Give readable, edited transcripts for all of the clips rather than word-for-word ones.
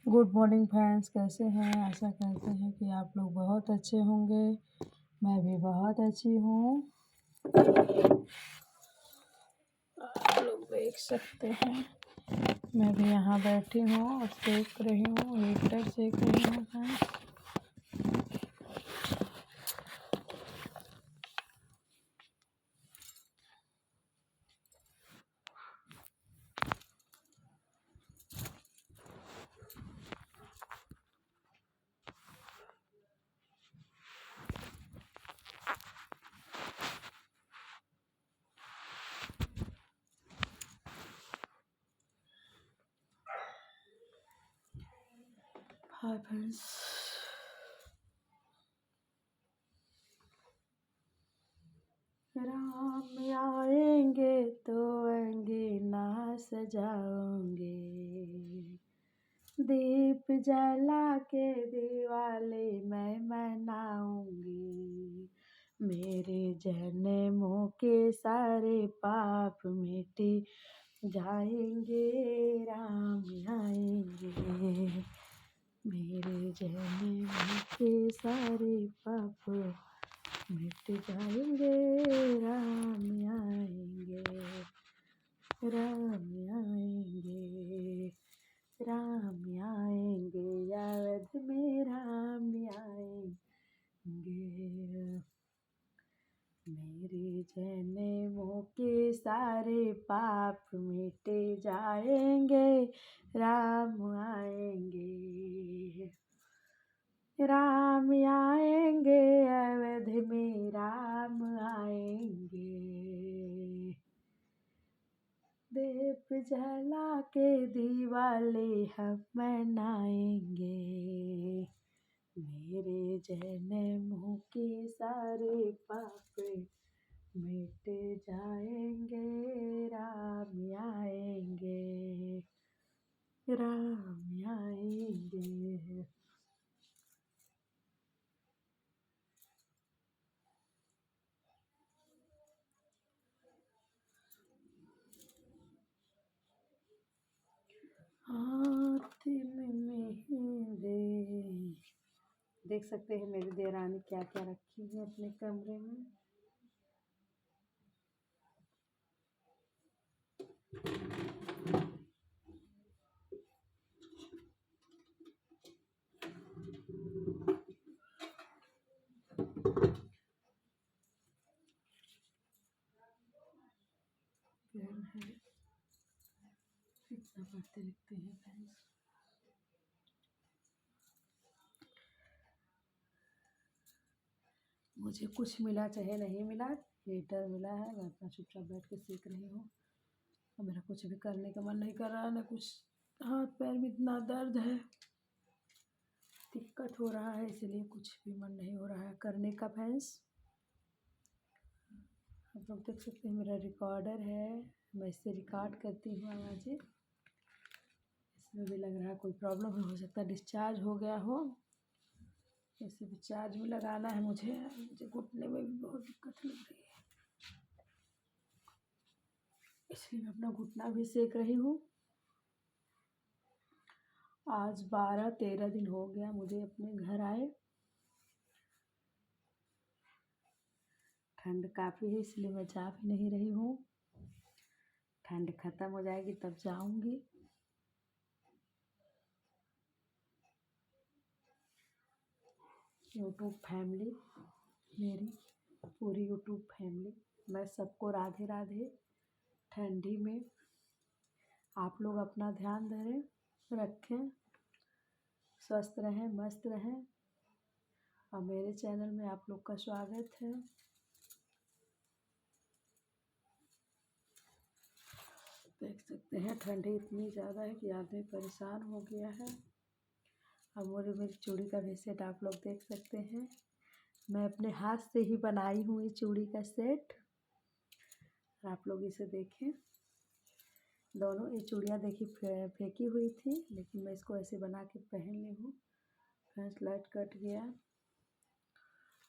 Good morning friends, कैसे हैं? आशा करते हैं कि आप लोग बहुत अच्छे होंगे। मैं भी बहुत अच्छी हूँ। आप लोग देख सकते हैं, मैं भी यहाँ बैठी हूँ और सेक रही हूँ, हीटर सेक रही हूँ फ्रेंड्स। हाय फ्रेंड्स, राम आएंगे तो अंगना सजाओगे, दीप जला के दिवाली मैं मनाऊंगी। मेरे जन्मों के सारे पाप मिट जाएंगे, राम आएंगे। मेरे जन्मों के सारे पाप मिट जाएंगे, राम आएंगे, राम आएंगे, राम आएंगे, अवध में राम आएंगे। मेरे जन्मों के सारे पाप मिट जाएंगे, राम आएंगे, राम आएंगे, अवध में राम आएंगे। दीप जला के दिवाली हम मनाएंगे। मेरे जन्मों के सारे पाप मिट जाएंगे, राम आएंगे, राम आएंगे। हाथ में दे, देख सकते हैं मेरी देवरानी क्या क्या रखी है अपने कमरे में। पेन है, कितना पढ़ते लिखते हैं फ्रेंड्स। मुझे कुछ मिला चाहे नहीं मिला, हीटर मिला है, मैं अपना चुपचाप बैठ के सीख रही हूँ। और मेरा कुछ भी करने का मन नहीं कर रहा है, ना कुछ, हाथ पैर में इतना दर्द है, दिक्कत हो रहा है, इसलिए कुछ भी मन नहीं हो रहा है करने का फ्रेंड्स। आप लोग देख सकते हैं मेरा रिकॉर्डर है, मैं इससे रिकॉर्ड करती हूँ आवाज़ें। इसमें भी लग रहा है कोई प्रॉब्लम हो सकता है, डिस्चार्ज हो गया हो। इसे भी चार्ज में लगाना है मुझे घुटने में भी बहुत दिक्कत लग रही है, इसलिए मैं अपना घुटना भी सेक रही हूँ। आज 12-13 दिन हो गया मुझे अपने घर आए। ठंड काफ़ी है, इसलिए मैं जा भी नहीं रही हूँ। ठंड ख़त्म हो जाएगी तब जाऊँगी। यूट्यूब फैमिली, मेरी पूरी यूट्यूब फैमिली, मैं सबको राधे राधे। ठंडी में आप लोग अपना ध्यान रखें, स्वस्थ रहें, मस्त रहें। और मेरे चैनल में आप लोग का स्वागत है। देख सकते हैं ठंडी इतनी ज़्यादा है कि आदमी परेशान हो गया है। अब मेरी चूड़ी का भी सेट आप लोग देख सकते हैं, मैं अपने हाथ से ही बनाई हूँ ये चूड़ी का सेट। और आप लोग इसे देखें, दोनों ये चूड़ियाँ देखी फेंकी हुई थी, लेकिन मैं इसको ऐसे बना के पहन ली हूँ। फ्रेंड्स, लाइट कट गया,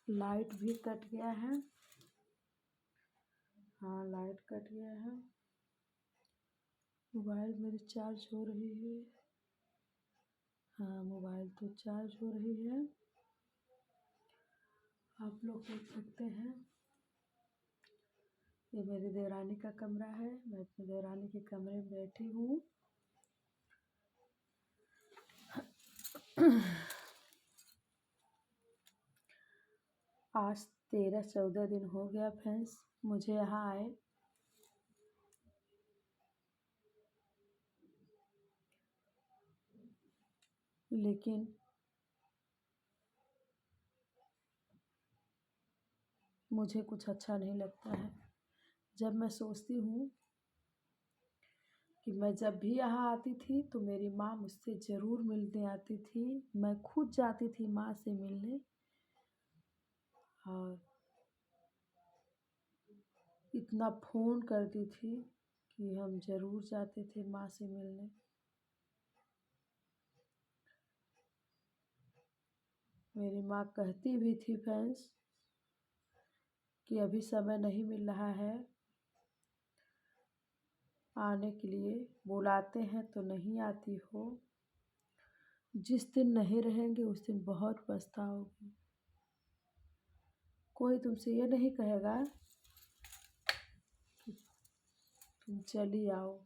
लाइट भी कट गया है। हाँ, लाइट कट गया है। मोबाइल मेरी चार्ज हो रही है। हाँ, मोबाइल तो चार्ज हो रही है, आप लोग देख सकते हैं। ये मेरी देवरानी का कमरा है, मैं अपनी देवरानी के कमरे में बैठी हूँ। आज 13-14 दिन हो गया फ्रेंड्स मुझे यहाँ आए। लेकिन मुझे कुछ अच्छा नहीं लगता है। जब मैं सोचती हूँ कि मैं जब भी यहाँ आती थी तो मेरी माँ मुझसे ज़रूर मिलने आती थी, मैं खुद जाती थी माँ से मिलने, और इतना फ़ोन करती थी कि हम ज़रूर जाते थे माँ से मिलने। मेरी माँ कहती भी थी फ्रेंड्स कि अभी समय नहीं मिल रहा है आने के लिए, बुलाते हैं तो नहीं आती हो, जिस दिन नहीं रहेंगे उस दिन बहुत पछताओगी। कोई तुमसे ये नहीं कहेगा कि तुम चली आओ,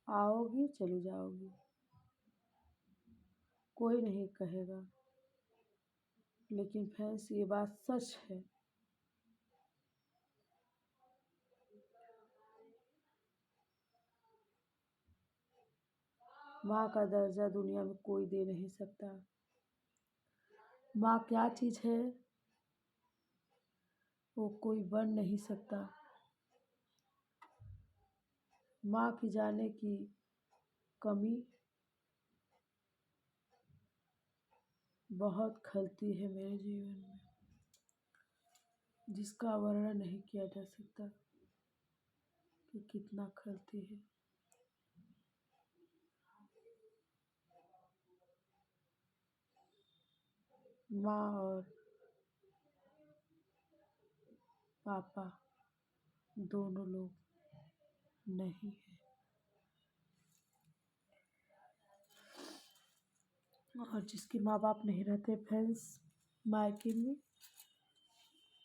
आओगी चली जाओगी, कोई नहीं कहेगा। लेकिन फ्रेंड्स ये बात सच है। माँ का दर्जा दुनिया में कोई दे नहीं सकता। माँ क्या चीज़ है वो कोई बन नहीं सकता। माँ की जाने की कमी बहुत खलती है मेरे जीवन में, जिसका वर्णन नहीं किया जा सकता कि कितना खलती है। माँ और पापा दोनों लोग नहीं है। और जिसके माँ बाप नहीं रहते फ्रेंड्स मायके में,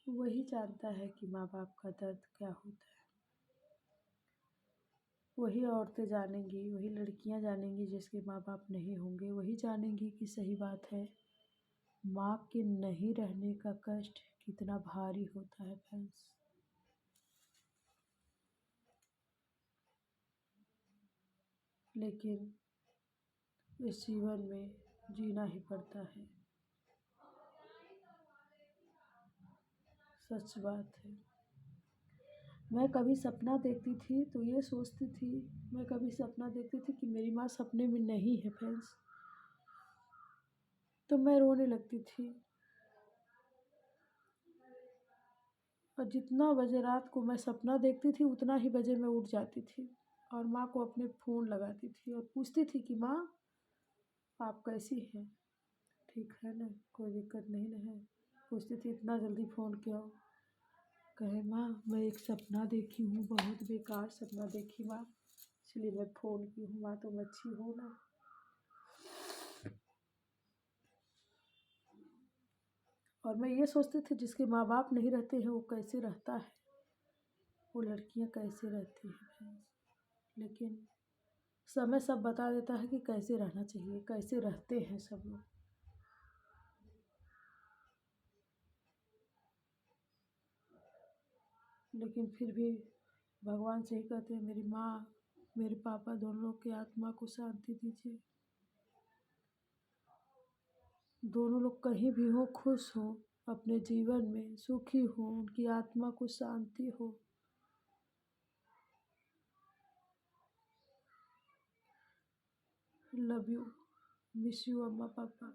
वही जानता है कि माँ बाप का दर्द क्या होता है। वही औरतें जानेंगी, वही लड़कियां जानेंगी जिसके माँ बाप नहीं होंगे, वही जानेंगी कि सही बात है माँ के नहीं रहने का कष्ट कितना भारी होता है फ्रेंड्स। लेकिन इस जीवन में जीना ही पड़ता है, सच बात है। मैं कभी सपना देखती थी तो ये सोचती थी, मैं कभी सपना देखती थी कि मेरी माँ सपने में नहीं है फ्रेंड्स, तो मैं रोने लगती थी। और जितना बजे रात को मैं सपना देखती थी उतना ही बजे मैं उठ जाती थी और माँ को अपने फ़ोन लगाती थी और पूछती थी कि माँ आप कैसी हैं, ठीक है ना, कोई दिक्कत नहीं ना है। पूछती थी इतना जल्दी फ़ोन क्यों। कहे माँ मैं एक सपना देखी हूँ, बहुत बेकार सपना देखी माँ, इसलिए मैं फ़ोन की हूँ माँ, तुम अच्छी हो ना। और मैं ये सोचती थी जिसके माँ बाप नहीं रहते हैं वो कैसे रहता है, वो लड़कियाँ कैसे रहती हैं। लेकिन समय सब बता देता है कि कैसे रहना चाहिए, कैसे रहते हैं सब लोग। लेकिन फिर भी भगवान से ही कहते हैं मेरी माँ मेरे पापा दोनों लोग की आत्मा को शांति दीजिए। दोनों लोग कहीं भी हो खुश हो, अपने जीवन में सुखी हो, उनकी आत्मा को शांति हो। लव यू, मिस यू अम्मा पापा।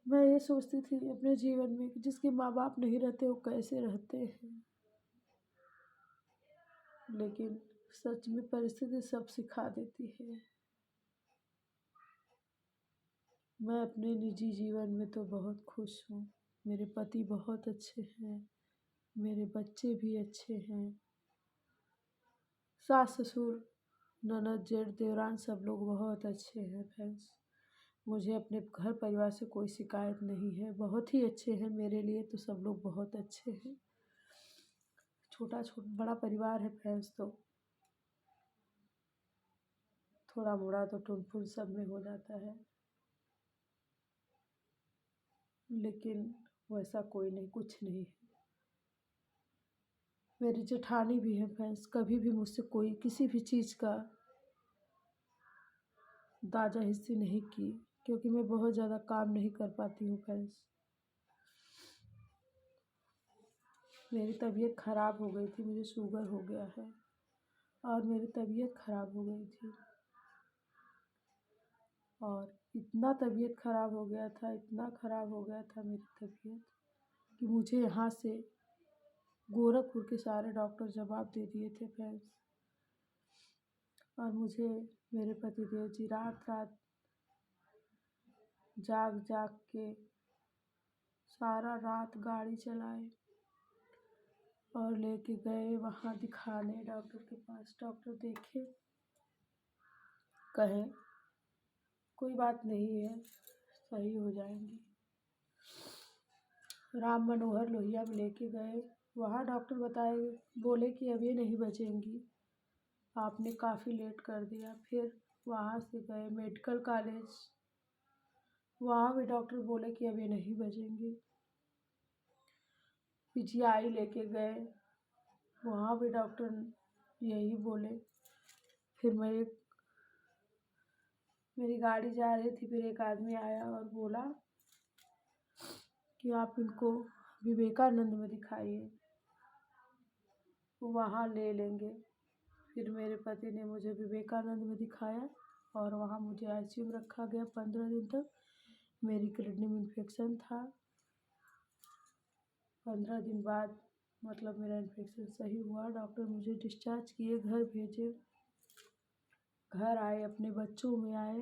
मैं ये सोचती थी अपने जीवन में कि जिसके माँ बाप नहीं रहते वो कैसे रहते हैं। लेकिन सच में परिस्थिति सब सिखा देती है। मैं अपने निजी जीवन में तो बहुत खुश हूँ। मेरे पति बहुत अच्छे हैं, मेरे बच्चे भी अच्छे हैं, सास ससुर ननद जेठ देवरान सब लोग बहुत अच्छे हैं फ्रेंड्स। मुझे अपने घर परिवार से कोई शिकायत नहीं है, बहुत ही अच्छे हैं मेरे लिए तो सब लोग बहुत अच्छे हैं। बड़ा परिवार है फ्रेंड्स, तो थोड़ा मोड़ा तो टुनफुन सब में हो जाता है, लेकिन वैसा कोई नहीं, कुछ नहीं है। मेरी जेठानी भी है फ्रेंड्स, कभी भी मुझसे कोई किसी भी चीज़ का दाजा हिस्सी नहीं की, क्योंकि मैं बहुत ज़्यादा काम नहीं कर पाती हूँ फ्रेंड्स। मेरी तबीयत ख़राब हो गई थी, मुझे शुगर हो गया है और मेरी तबीयत ख़राब हो गई थी, और इतना तबीयत ख़राब हो गया था, इतना ख़राब हो गया था मेरी तबीयत कि मुझे यहाँ से गोरखपुर के सारे डॉक्टर जवाब दे दिए थे फ्रेंड्स। और मुझे मेरे पतिदेव जी रात रात जाग जाग के सारा रात गाड़ी चलाए और लेके गए वहाँ दिखाने डॉक्टर के पास। डॉक्टर देखे, कहे कोई बात नहीं है, सही हो जाएंगी। राम मनोहर लोहिया में लेके गए, वहाँ डॉक्टर बोले कि अब ये नहीं बचेंगी, आपने काफ़ी लेट कर दिया। फिर वहाँ से गए मेडिकल कॉलेज, वहाँ भी डॉक्टर बोले कि अब ये नहीं बचेंगी। पीजीआई लेके गए, वहाँ भी डॉक्टर यही बोले। फिर मेरी गाड़ी जा रही थी, फिर एक आदमी आया और बोला कि आप इनको विवेकानंद में दिखाइए, वहाँ ले लेंगे। फिर मेरे पति ने मुझे विवेकानंद में दिखाया और वहाँ मुझे आईसीयू में रखा गया 15 दिन तक। मेरी किडनी में इन्फेक्शन था। 15 दिन बाद मतलब मेरा इन्फेक्शन सही हुआ, डॉक्टर मुझे डिस्चार्ज किए, घर भेजे। घर आए, अपने बच्चों में आए।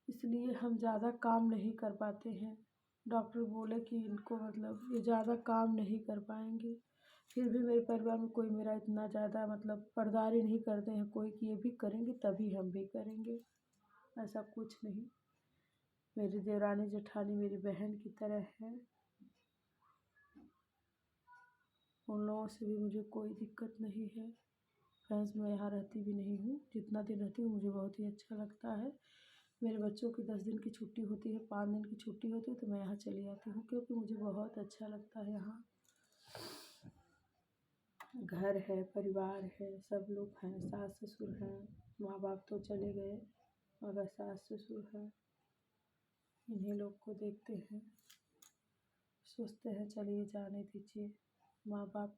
इसलिए हम ज़्यादा काम नहीं कर पाते हैं। डॉक्टर बोले कि इनको मतलब ये ज़्यादा काम नहीं कर पाएंगे। फिर भी मेरे परिवार में कोई मेरा इतना ज़्यादा मतलब बर्दाश्त नहीं करते हैं कोई कि ये भी करेंगे तभी हम भी करेंगे, ऐसा कुछ नहीं। मेरी देवरानी जेठानी मेरी बहन की तरह है, उन लोगों से भी मुझे कोई दिक्कत नहीं है। फ्रेंड्स, मैं यहाँ रहती भी नहीं हूँ, जितना दिन रहती हूँ मुझे बहुत ही अच्छा लगता है। मेरे बच्चों की 10 दिन की छुट्टी होती है, 5 दिन की छुट्टी होती है तो मैं यहाँ चली आती हूँ, क्योंकि मुझे बहुत अच्छा लगता है यहाँ। घर है, परिवार है, सब लोग हैं, सास ससुर हैं, माँ बाप तो चले गए मगर सास ससुर हैं। इन्हीं लोग को देखते हैं, सोचते हैं चलिए जाने दीजिए। माँ बाप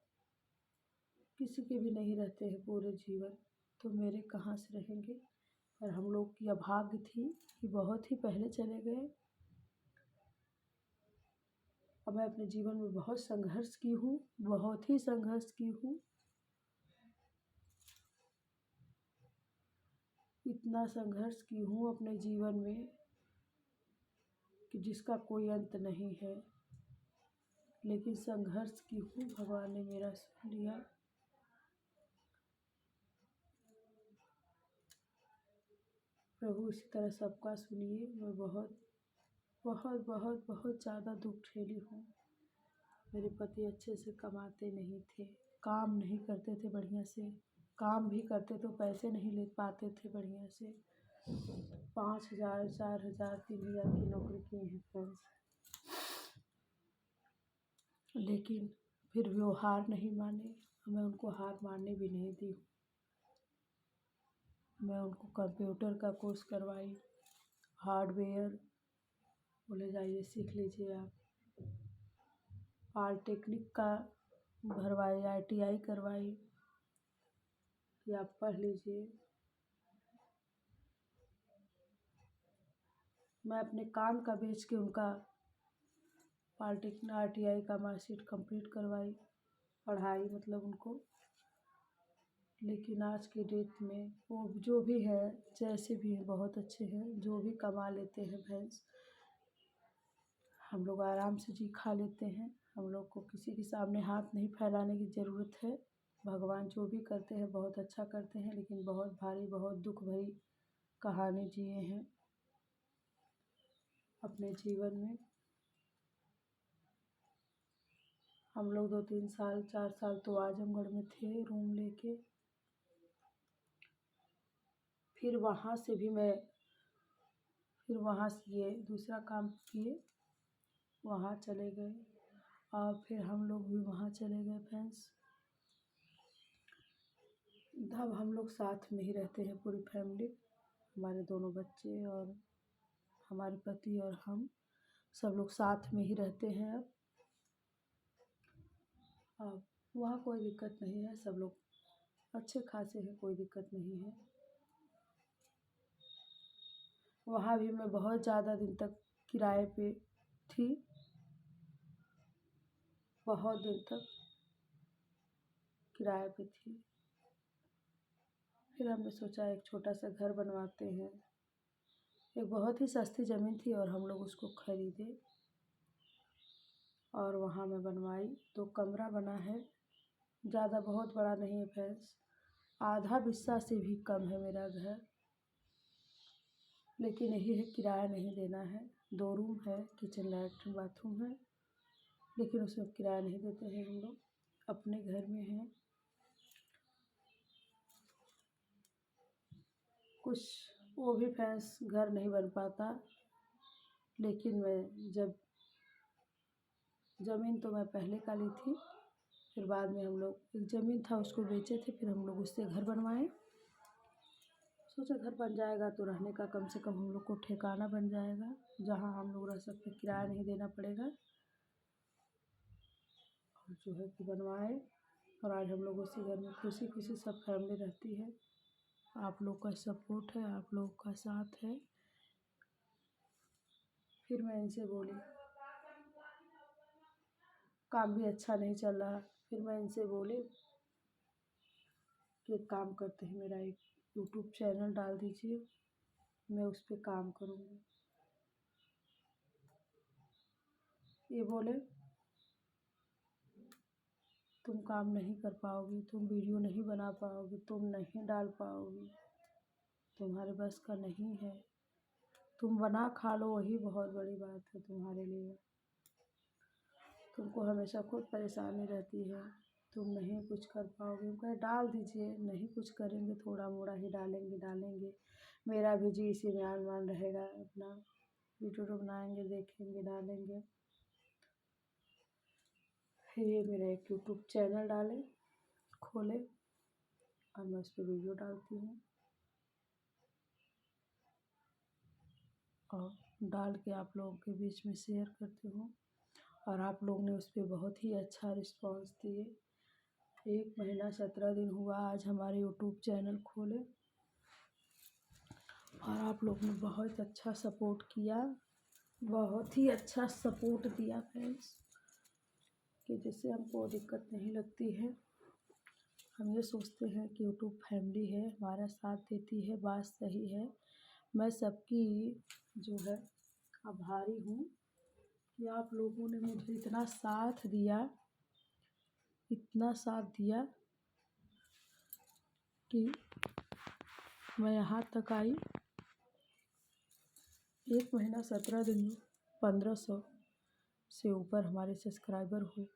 किसी के भी नहीं रहते हैं पूरे जीवन, तो मेरे कहाँ से रहेंगे। और हम लोग की अभाग्य थी कि बहुत ही पहले चले गए। और मैं अपने जीवन में बहुत संघर्ष की हूँ, बहुत ही संघर्ष की हूँ। इतना संघर्ष की हूँ अपने जीवन में कि जिसका कोई अंत नहीं है, लेकिन संघर्ष की हूँ, भगवान ने मेरा सुन लिया। प्रभु इसी तरह सबका सुनिए। मैं बहुत बहुत बहुत बहुत ज़्यादा दुख झेली हूँ। मेरे पति अच्छे से कमाते नहीं थे, काम नहीं करते थे बढ़िया से, काम भी करते तो पैसे नहीं ले पाते थे बढ़िया से। 5,000 4,000 3,000 की नौकरी की हैं फ्रेंड्स, लेकिन फिर भी वो हार नहीं माने। मैं उनको हार मानने भी नहीं दी। मैं उनको कंप्यूटर का कोर्स करवाई, हार्डवेयर, बोले जाइए सीख लीजिए आप। पॉलिटेक्निक का भरवाई, ITI करवाई कि आप पढ़ लीजिए। मैं अपने काम का बेच के उनका पॉलिटेक्निक ITI का मार्कशीट कंप्लीट करवाई, पढ़ाई मतलब उनको। लेकिन आज की डेट में वो जो भी है, जैसे भी है, बहुत अच्छे हैं, जो भी कमा लेते हैं भैंस। हम लोग आराम से जी खा लेते हैं। हम लोग को किसी के सामने हाथ नहीं फैलाने की ज़रूरत है। भगवान जो भी करते हैं बहुत अच्छा करते हैं, लेकिन बहुत भारी, बहुत दुख भरी कहानी जिए हैं अपने जीवन में। हम लोग 2-3 साल 4 साल तो आजमगढ़ में थे रूम लेके। फिर वहाँ से ये दूसरा काम किए, वहाँ चले गए और फिर हम लोग भी वहाँ चले गए फ्रेंड्स। अब हम लोग साथ में ही रहते हैं पूरी फैमिली, हमारे दोनों बच्चे और हमारे पति और हम सब लोग साथ में ही रहते हैं। अब वहाँ कोई दिक्कत नहीं है, सब लोग अच्छे खासे हैं, कोई दिक्कत नहीं है। वहाँ भी मैं बहुत ज़्यादा दिन तक किराए पे थी, बहुत दिन तक किराए पे थी। फिर हमने सोचा एक छोटा सा घर बनवाते हैं। एक बहुत ही सस्ती ज़मीन थी और हम लोग उसको खरीदे और वहाँ मैं बनवाई। 2 कमरा बना है, ज़्यादा बहुत बड़ा नहीं है फ्रेंड्स, आधा बिस्सा से भी कम है मेरा घर। लेकिन यही है, किराया नहीं देना है। 2 रूम है, किचन लैट्रिन बाथरूम है, लेकिन उसमें किराया नहीं देते हैं हम लोग, अपने घर में हैं। कुछ वो भी फ्रेंड्स घर नहीं बन पाता, लेकिन मैं जब ज़मीन तो मैं पहले का ली थी, फिर बाद में हम लोग एक ज़मीन था उसको बेचे थे, फिर हम लोग उससे घर बनवाए। सोचा घर बन जाएगा तो रहने का कम से कम हम लोग को ठिकाना बन जाएगा, जहाँ हम लोग रह सकते, किराया नहीं देना पड़ेगा। और जो है कि बनवाए और आज हम लोग उसी घर में खुशी खुशी सब फैमिली रहती है। आप लोग का सपोर्ट है, आप लोग का साथ है। फिर मैं इनसे बोली, काम भी अच्छा नहीं चल रहा। फिर मैं इनसे बोली कि एक काम करते हैं, मेरा एक यूट्यूब चैनल डाल दीजिए, मैं उस पर काम करूँगी। ये बोले तुम काम नहीं कर पाओगी, तुम वीडियो नहीं बना पाओगी, तुम नहीं डाल पाओगी, तुम्हारे बस का नहीं है, तुम बना खा लो वही बहुत बड़ी बात है तुम्हारे लिए। तुमको हमेशा खुद परेशानी रहती है, तुम नहीं कुछ कर पाओगे। कहे डाल दीजिए, नहीं कुछ करेंगे, थोड़ा मोड़ा ही डालेंगे। मेरा भी जी इसी में आन रहेगा, अपना वीडियो बनाएंगे, देखेंगे, डालेंगे। फिर ये मेरा एक यूट्यूब चैनल खोले और मैं उस पर वीडियो डालती हूँ और डाल के आप लोगों के बीच में शेयर करती हूँ। और आप लोग ने उस पर बहुत ही अच्छा रिस्पांस दिए। 1 महीना 17 दिन हुआ आज हमारे यूट्यूब चैनल खोले और आप लोग ने बहुत अच्छा सपोर्ट किया, बहुत ही अच्छा सपोर्ट दिया फ्रेंड्स, कि जिससे हमको दिक्कत नहीं लगती है। हम ये सोचते हैं कि यूट्यूब फैमिली है, हमारा साथ देती है, बात सही है। मैं सबकी जो है आभारी हूँ कि आप लोगों ने मुझे इतना साथ दिया कि मैं यहाँ तक आई। 1 महीना 17 दिन में 1500 से ऊपर हमारे सब्सक्राइबर हुए।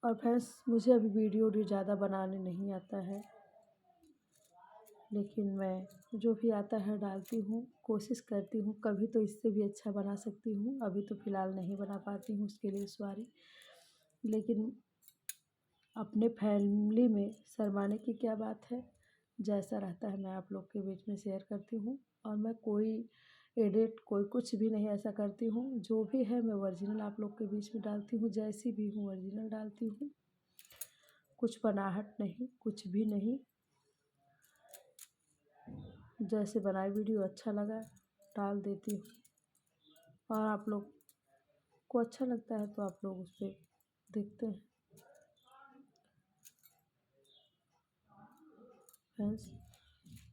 और फ्रेंड्स मुझे अभी वीडियो ज़्यादा बनाने नहीं आता है, लेकिन मैं जो भी आता है डालती हूँ, कोशिश करती हूँ, कभी तो इससे भी अच्छा बना सकती हूँ। अभी तो फ़िलहाल नहीं बना पाती हूँ, उसके लिए सॉरी। लेकिन अपने फैमिली में शर्माने की क्या बात है, जैसा रहता है मैं आप लोग के बीच में शेयर करती हूँ। और मैं कोई एडिट कोई कुछ भी नहीं ऐसा करती हूँ, जो भी है मैं ओरिजिनल आप लोग के बीच में डालती हूँ, जैसी भी हूँ ओरिजिनल डालती हूँ, कुछ बनाहट नहीं, कुछ भी नहीं। जैसे बनाई वीडियो अच्छा लगा डाल देती हूँ, और आप लोग को अच्छा लगता है तो आप लोग उस पर देखते हैं। फ्रेंड्स।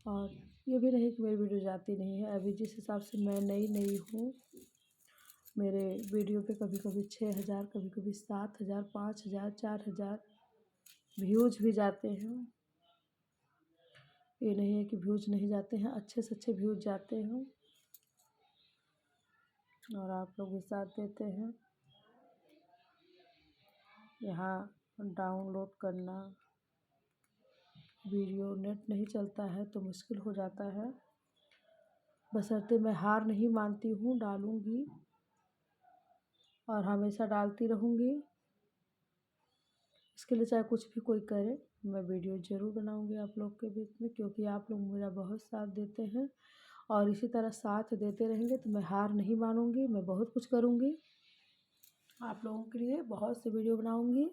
और ये भी नहीं कि मेरी वीडियो जाती नहीं है, अभी जिस हिसाब से मैं नई हूँ, मेरे वीडियो पे कभी कभी 6,000, कभी कभी 7,000, 5,000, 4,000 व्यूज़ भी जाते हैं। ये नहीं है कि व्यूज़ नहीं जाते हैं, अच्छे से अच्छे व्यूज़ जाते हैं और आप लोग भी साथ देते हैं। यहाँ डाउनलोड करना वीडियो नेट नहीं चलता है तो मुश्किल हो जाता है, बशर्ते मैं हार नहीं मानती हूँ, डालूँगी और हमेशा डालती रहूँगी। इसके लिए चाहे कुछ भी कोई करे, मैं वीडियो ज़रूर बनाऊँगी आप लोग के बीच में, क्योंकि आप लोग मेरा बहुत साथ देते हैं और इसी तरह साथ देते रहेंगे तो मैं हार नहीं मानूँगी। मैं बहुत कुछ करूँगी आप लोगों के लिए, बहुत सी वीडियो बनाऊँगी,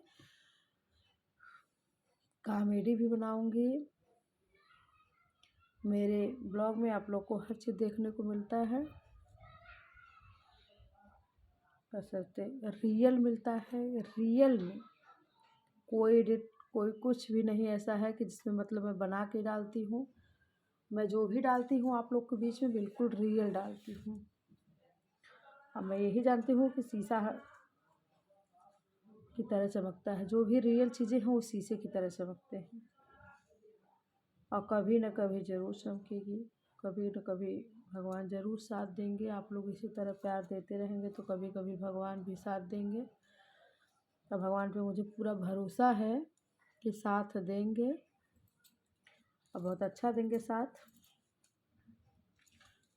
कॉमेडी भी बनाऊँगी। मेरे ब्लॉग में आप लोग को हर चीज़ देखने को मिलता है, बशर्ते रियल मिलता है। रियल में कोई एडिट, कोई कुछ भी नहीं ऐसा है कि जिसमें मतलब मैं बना के डालती हूँ। मैं जो भी डालती हूँ आप लोग के बीच में बिल्कुल रियल डालती हूँ। अब मैं यही जानती हूँ कि शीशा की तरह चमकता है, जो भी रियल चीज़ें हैं वो शीशे की तरह चमकते हैं और कभी न कभी ज़रूर चमकेगी, कभी न कभी भगवान ज़रूर साथ देंगे। आप लोग इसी तरह प्यार देते रहेंगे तो कभी कभी भगवान भी साथ देंगे और भगवान पे मुझे पूरा भरोसा है कि साथ देंगे और बहुत अच्छा देंगे साथ,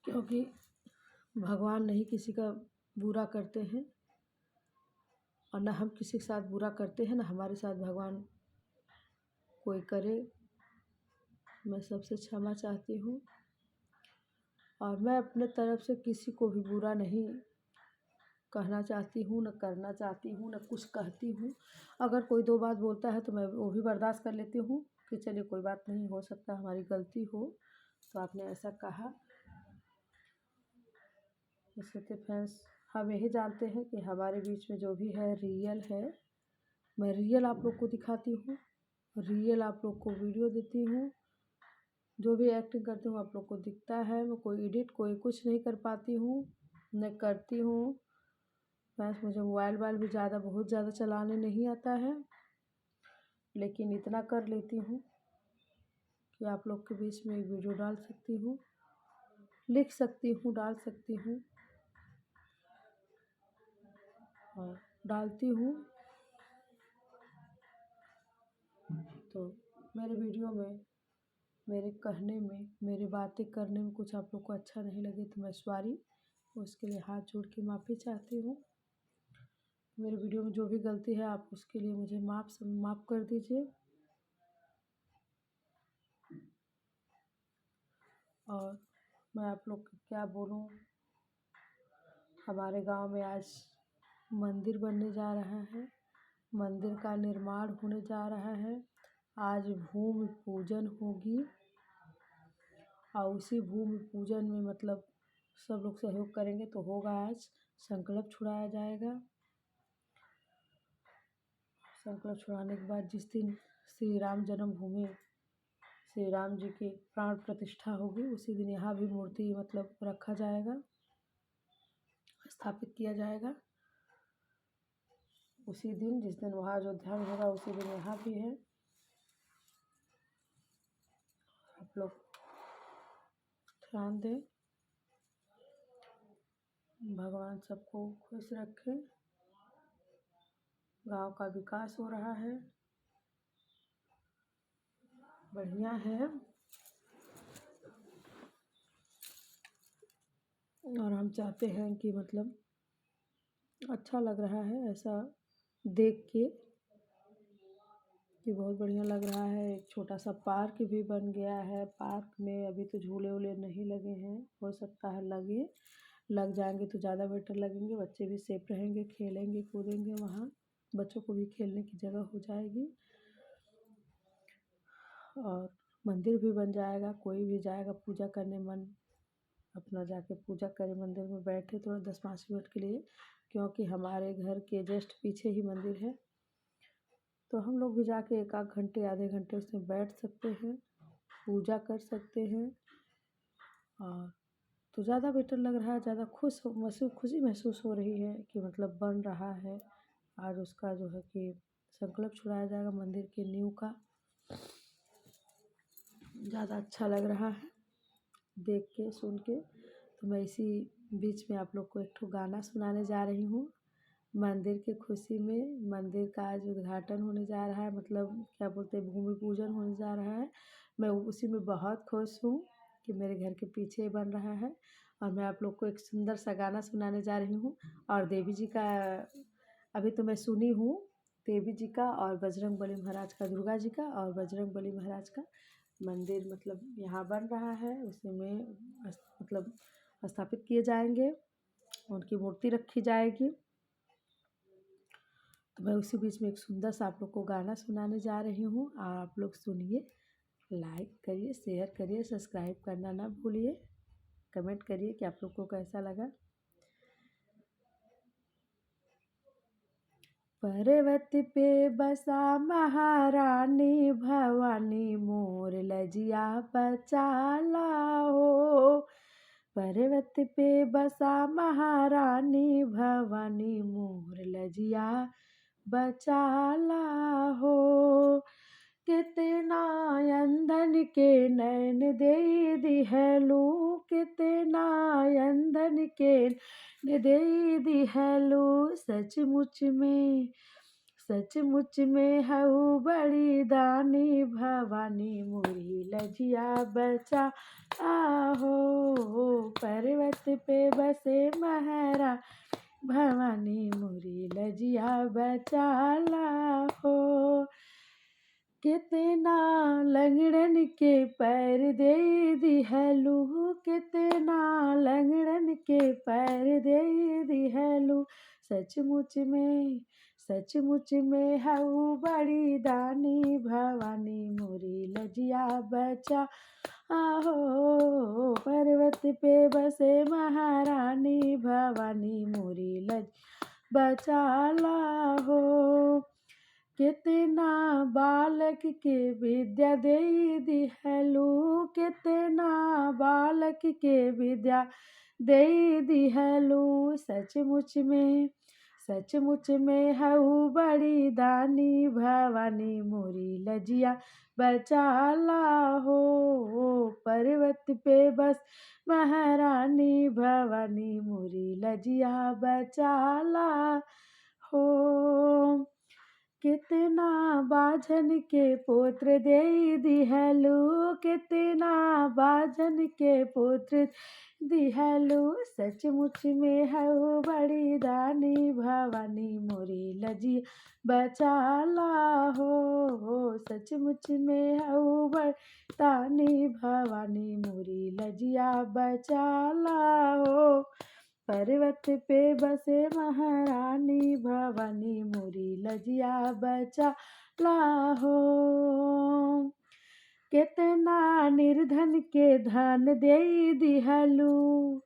क्योंकि भगवान नहीं किसी का बुरा करते हैं और ना हम किसी के साथ बुरा करते हैं, ना हमारे साथ भगवान कोई करे। मैं सबसे क्षमा चाहती हूँ और मैं अपने तरफ से किसी को भी बुरा नहीं कहना चाहती हूँ, न करना चाहती हूँ, न कुछ कहती हूँ। अगर कोई दो बात बोलता है तो मैं वो भी बर्दाश्त कर लेती हूँ कि चलिए कोई बात नहीं, हो सकता है हमारी गलती हो, तो आपने ऐसा कहा। इससे तो फ्रेंड्स हम यही जानते हैं कि हमारे बीच में जो भी है रियल है। मैं रियल आप लोग को दिखाती हूँ, रियल आप लोग को वीडियो देती हूँ, जो भी एक्टिंग करती हूँ आप लोग को दिखता है। मैं कोई एडिट कोई कुछ नहीं कर पाती हूँ, न करती हूँ। बस मुझे मोबाइल भी ज़्यादा बहुत ज़्यादा चलाने नहीं आता है, लेकिन इतना कर लेती हूँ कि आप लोग के बीच में एक वीडियो डाल सकती हूँ, लिख सकती हूँ, डाल सकती हूँ और डालती हूँ। तो मेरे वीडियो में, मेरे कहने में, मेरी बातें करने में कुछ आप लोग को अच्छा नहीं लगे तो मैं सॉरी, उसके लिए हाथ जोड़ के माफ़ी चाहती हूँ। मेरे वीडियो में जो भी गलती है आप उसके लिए मुझे माफ़ कर दीजिए। और मैं आप लोग को क्या बोलूँ, हमारे गांव में आज मंदिर बनने जा रहा है, मंदिर का निर्माण होने जा रहा है। आज भूमि पूजन होगी और उसी भूमि पूजन में मतलब सब लोग सहयोग करेंगे तो होगा। आज संकल्प छुड़ाया जाएगा। संकल्प छुड़ाने के बाद जिस दिन श्री राम जन्मभूमि, श्री राम जी की प्राण प्रतिष्ठा होगी, उसी दिन यहाँ भी मूर्ति मतलब रखा जाएगा, स्थापित किया जाएगा। उसी दिन जिस दिन वहाँ अयोध्या में होगा उसी दिन यहाँ भी है। आप लोग ध्यान दें, भगवान सबको खुश रखे। गांव का विकास हो रहा है, बढ़िया है और हम चाहते हैं कि मतलब अच्छा लग रहा है ऐसा देख के कि बहुत बढ़िया लग रहा है। एक छोटा सा पार्क भी बन गया है। पार्क में अभी तो झूले वूले नहीं लगे हैं, हो सकता है लग जाएंगे तो ज़्यादा बेटर लगेंगे, बच्चे भी सेफ रहेंगे, खेलेंगे कूदेंगे, वहाँ बच्चों को भी खेलने की जगह हो जाएगी और मंदिर भी बन जाएगा। कोई भी जाएगा पूजा करने, मन अपना जाके पूजा करे, मंदिर में बैठे थोड़ा 10-5 मिनट के लिए, क्योंकि हमारे घर के जस्ट पीछे ही मंदिर है, तो हम लोग भी जाके 1 आध घंटे आधे घंटे उसमें बैठ सकते हैं पूजा कर सकते हैं। और तो ज़्यादा बेटर लग रहा है, ज़्यादा खुशी महसूस हो रही है कि मतलब बन रहा है। और उसका जो है कि संकल्प छुड़ाया जाएगा मंदिर के नींव का। ज़्यादा अच्छा लग रहा है देख के सुन के। तो मैं इसी बीच में आप लोग को एक ठो गाना सुनाने जा रही हूँ। मंदिर की खुशी में मंदिर का आज उद्घाटन होने जा रहा है, मतलब क्या बोलते हैं, भूमि पूजन होने जा रहा है। मैं उसी में बहुत खुश हूँ कि मेरे घर के पीछे बन रहा है। और मैं आप लोग को एक सुंदर सा गाना सुनाने जा रही हूँ। और देवी जी का अभी तो मैं सुनी हूँ, देवी जी का और बजरंगबली महाराज का, दुर्गा जी का और बजरंगबली महाराज का मंदिर मतलब यहाँ बन रहा है। उसी में मतलब स्थापित किए जाएंगे, उनकी मूर्ति रखी जाएगी। तो मैं उसी बीच में एक सुंदर सा आप लोग को गाना सुनाने जा रही हूँ। आप लोग सुनिए, लाइक करिए, शेयर करिए, सब्सक्राइब करना ना भूलिए, कमेंट करिए कि आप लोग को कैसा लगा। पर्वत पे बसा महारानी भवानी, मोर लजिया बचाला हो। पर्वत पे बसा महारानी भवानी, मोर लजिया बचाला हो। कितना अंधन के नैन दे दिहलू, कितना अंधन के दे दिहलू। सचमुच में हऊ बड़ी दानी भवानी, मोरी लजिया बचा आहो। पर्वत पे बसे महारा भवानी, मोरी लजिया बचाला हो। कितना लंगड़न के पैर दे दिहलू, कितना लंगड़न के पैर दे दिहलू। सचमुच में हऊ बड़ी दानी भवानी, मोरी लजिया बचा आहो। पर्वत पे बसे महारानी भवानी, मोरी लज बचाला हो। कितना बालक के विद्या दे दिहलू, कितना बालक के विद्या दे दिहलू। सचमुच में हऊ बड़ी दानी भवानी, मोरी लजिया बचाला हो। पर्वत पे बस महारानी भवानी, मोरी लजिया बचाला हो। कितना बाझन के पुत्र दे दिहलू, कितना बाझन के पुत्र दिहलू। सचमुच में हऊ बड़ी दानी भवानी, मोरी लजिया बचाला हो। सचमुच में हऊ बड़ी दानी भवानी, मोरी लजिया बचाला हो। पर्वत पे बसे महारानी भवानी, मोरी लजिया बचाला हो। कितना निर्धन के धन दे दिहलू,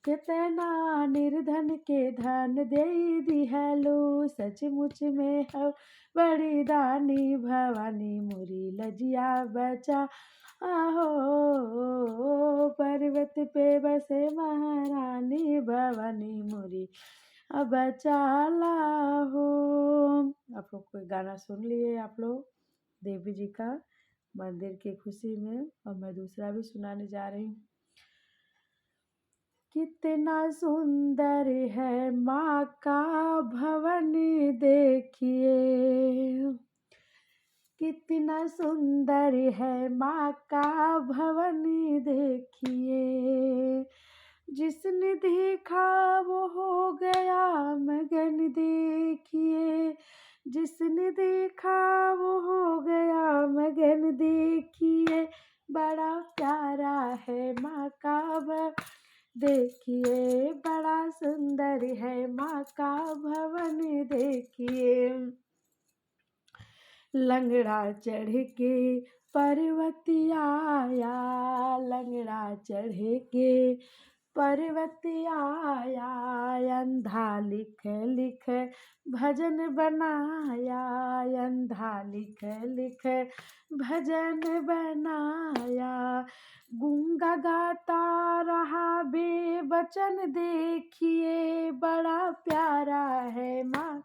कितना निर्धन के धन दे दिहलू। सचमुच में हऊ बड़ी दानी भवानी, मोरी लजिया बचा आहो। पर्वत पे बसे महारानी भवानी, मोरी बचाला हो। आप लोग कोई गाना सुन लिए आप लोग देवी जी का मंदिर की खुशी में। और मैं दूसरा भी सुनाने जा रही हूँ। कितना सुंदर है माँ का भवन देखिए, कितना सुंदर है माँ का भवन देखिए। जिसने देखा वो हो गया मगन देखिए, जिसने देखा वो हो गया मगन देखिए। बड़ा प्यारा है माँ का भवन देखिए, बड़ा सुंदर है माँ का भवन देखिए। लंगड़ा चढ़ के पर्वत आया, लंगड़ा चढ़ के पर्वती आया, अंधा लिख लिख भजन बनाया, अंधा लिख लिख भजन बनाया। गूंगा गाता रहा बेवचन, देखिए बड़ा प्यारा है माँ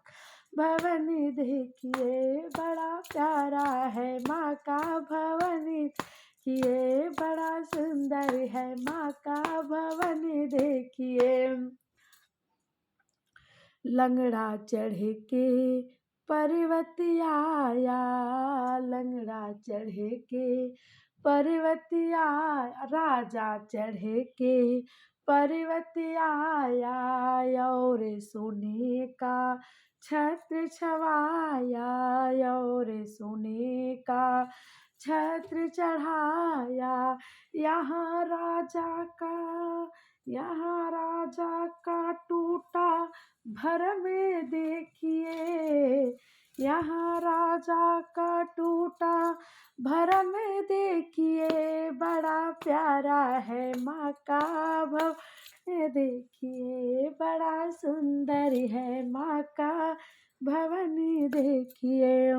भवन, देखिए बड़ा प्यारा है माँ का भवन, देखिए बड़ा सुंदर है माँ का भवन, देखिए। लंगड़ा चढ़ के पर्वती आया, लंगड़ा चढ़ के पर्वती आया, राजा चढ़ के पर्वती आया, और सोने का छत्र छवाया, और सोने का छत्र चढ़ाया। यहाँ राजा का टूटा भरम देखिए, यहाँ राजा का टूटा भरम देखिए, बड़ा प्यारा है माँ का भवन, देखिए बड़ा सुंदर है माँ का भवन, देखिए।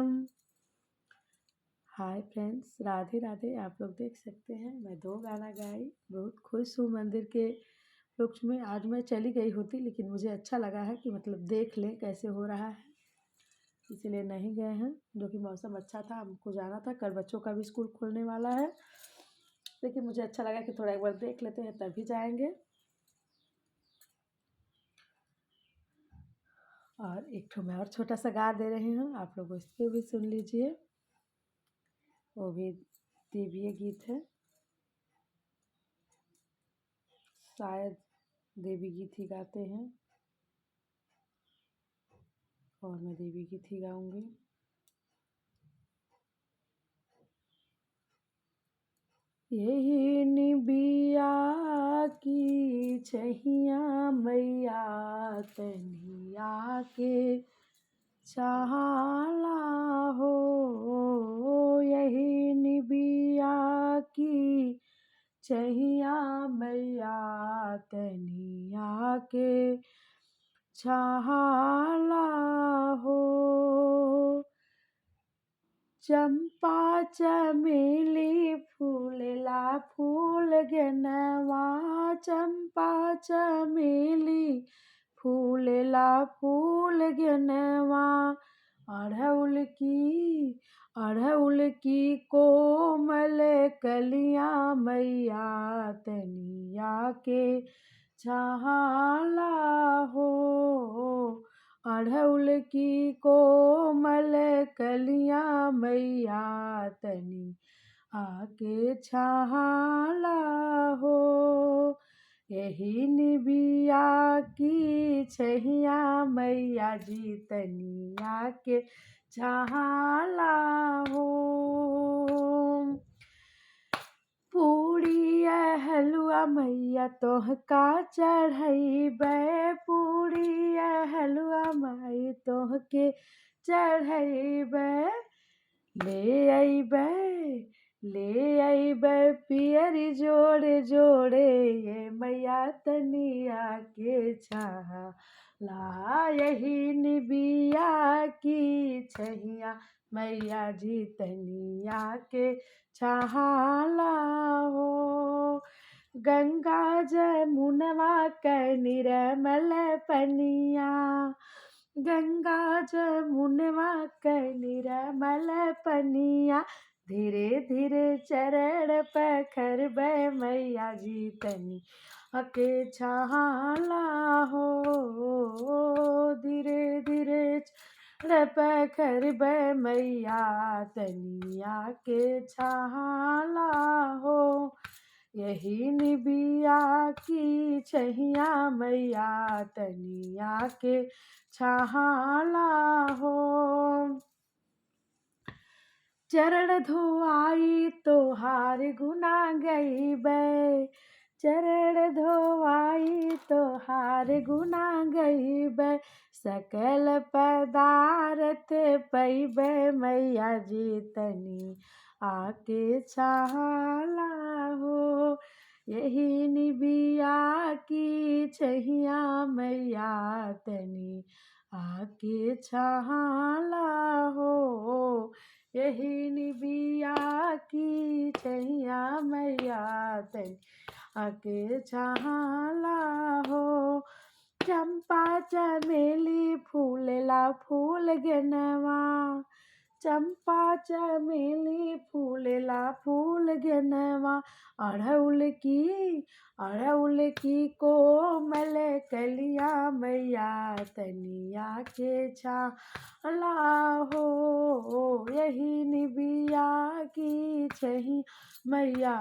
Hi friends, Radhe Radhe. आप लोग देख सकते हैं मैं 2 गाना गाई, बहुत खुश हूँ मंदिर के लुक्स में। आज मैं चली गई होती लेकिन मुझे अच्छा लगा है कि मतलब देख लें कैसे हो रहा है, इसीलिए नहीं गए हैं। जो कि मौसम अच्छा था, हमको जाना था, कल बच्चों का भी स्कूल खुलने वाला है, लेकिन मुझे अच्छा लगा कि थोड़ा एक बार देख लेते हैं तभी जाएंगे। और एक ठो मैं और छोटा सा गा दे रही हूँ, आप लोग उसको भी सुन लीजिए, वो भी देवीय गीत है, शायद देवी गीत ही गाते हैं और मैं देवी गीत ही गाऊंगी। यही निबिया की छहिया मैया, तनिया के चाला हो, यही निबिया की छहिया मैया, तनिया के चाला हो। चंपा चमेली फूलला फूल गनवा, चंपा चमेली फूलला फूल गनवा। अड़हुल की कोमल कलियां मैया, तनिया के छाला हो, अड़हुल की कोमल कलियां मैया, तनी आके छाला हो। यही निबिया की छहिया मैया जी, तनिया के छाला हो। पूड़ी हलुआ मैया तोहका चढ़ैबै, पूड़ी हलुआ माई तोहके चढ़ैबै। ले अइबै पियरी जोड़े जोड़े, ये मैया तनिया के छाला। यही निबिया की छहिया मैया जी, तनिया के छाला हो। गंगा जमुनवा कै निर्मल पनिया, गंगा जमुनवा कै निर्मल पनिया। धीरे धीरे चरण पखरबै मैया जी, तनिया के छाला हो। धीरे धीरे चरण पखरबै मैया, तनिया के छाला हो। यही निबिया की छहिया मैया, तनिया के छाला हो। चरण धोआई तोहार गुना गईबै, चरण धोआई तोहार गुना गईबै। सकल पदारथ पैबै मैया जी, तनी आके छाला हो। यही निबिया की छैया मैया तनी आके छहाला हो। यही निबिया की छैया मैया तनी आके छहाला हो। चंपा चमेली फूलेला फूल गेनवा, चंपा चमेली फूलेला फूल गेनवा। अड़हुल की कोमल कलिया मैया तनिया के छाला हो। यही निबिया की छही मैया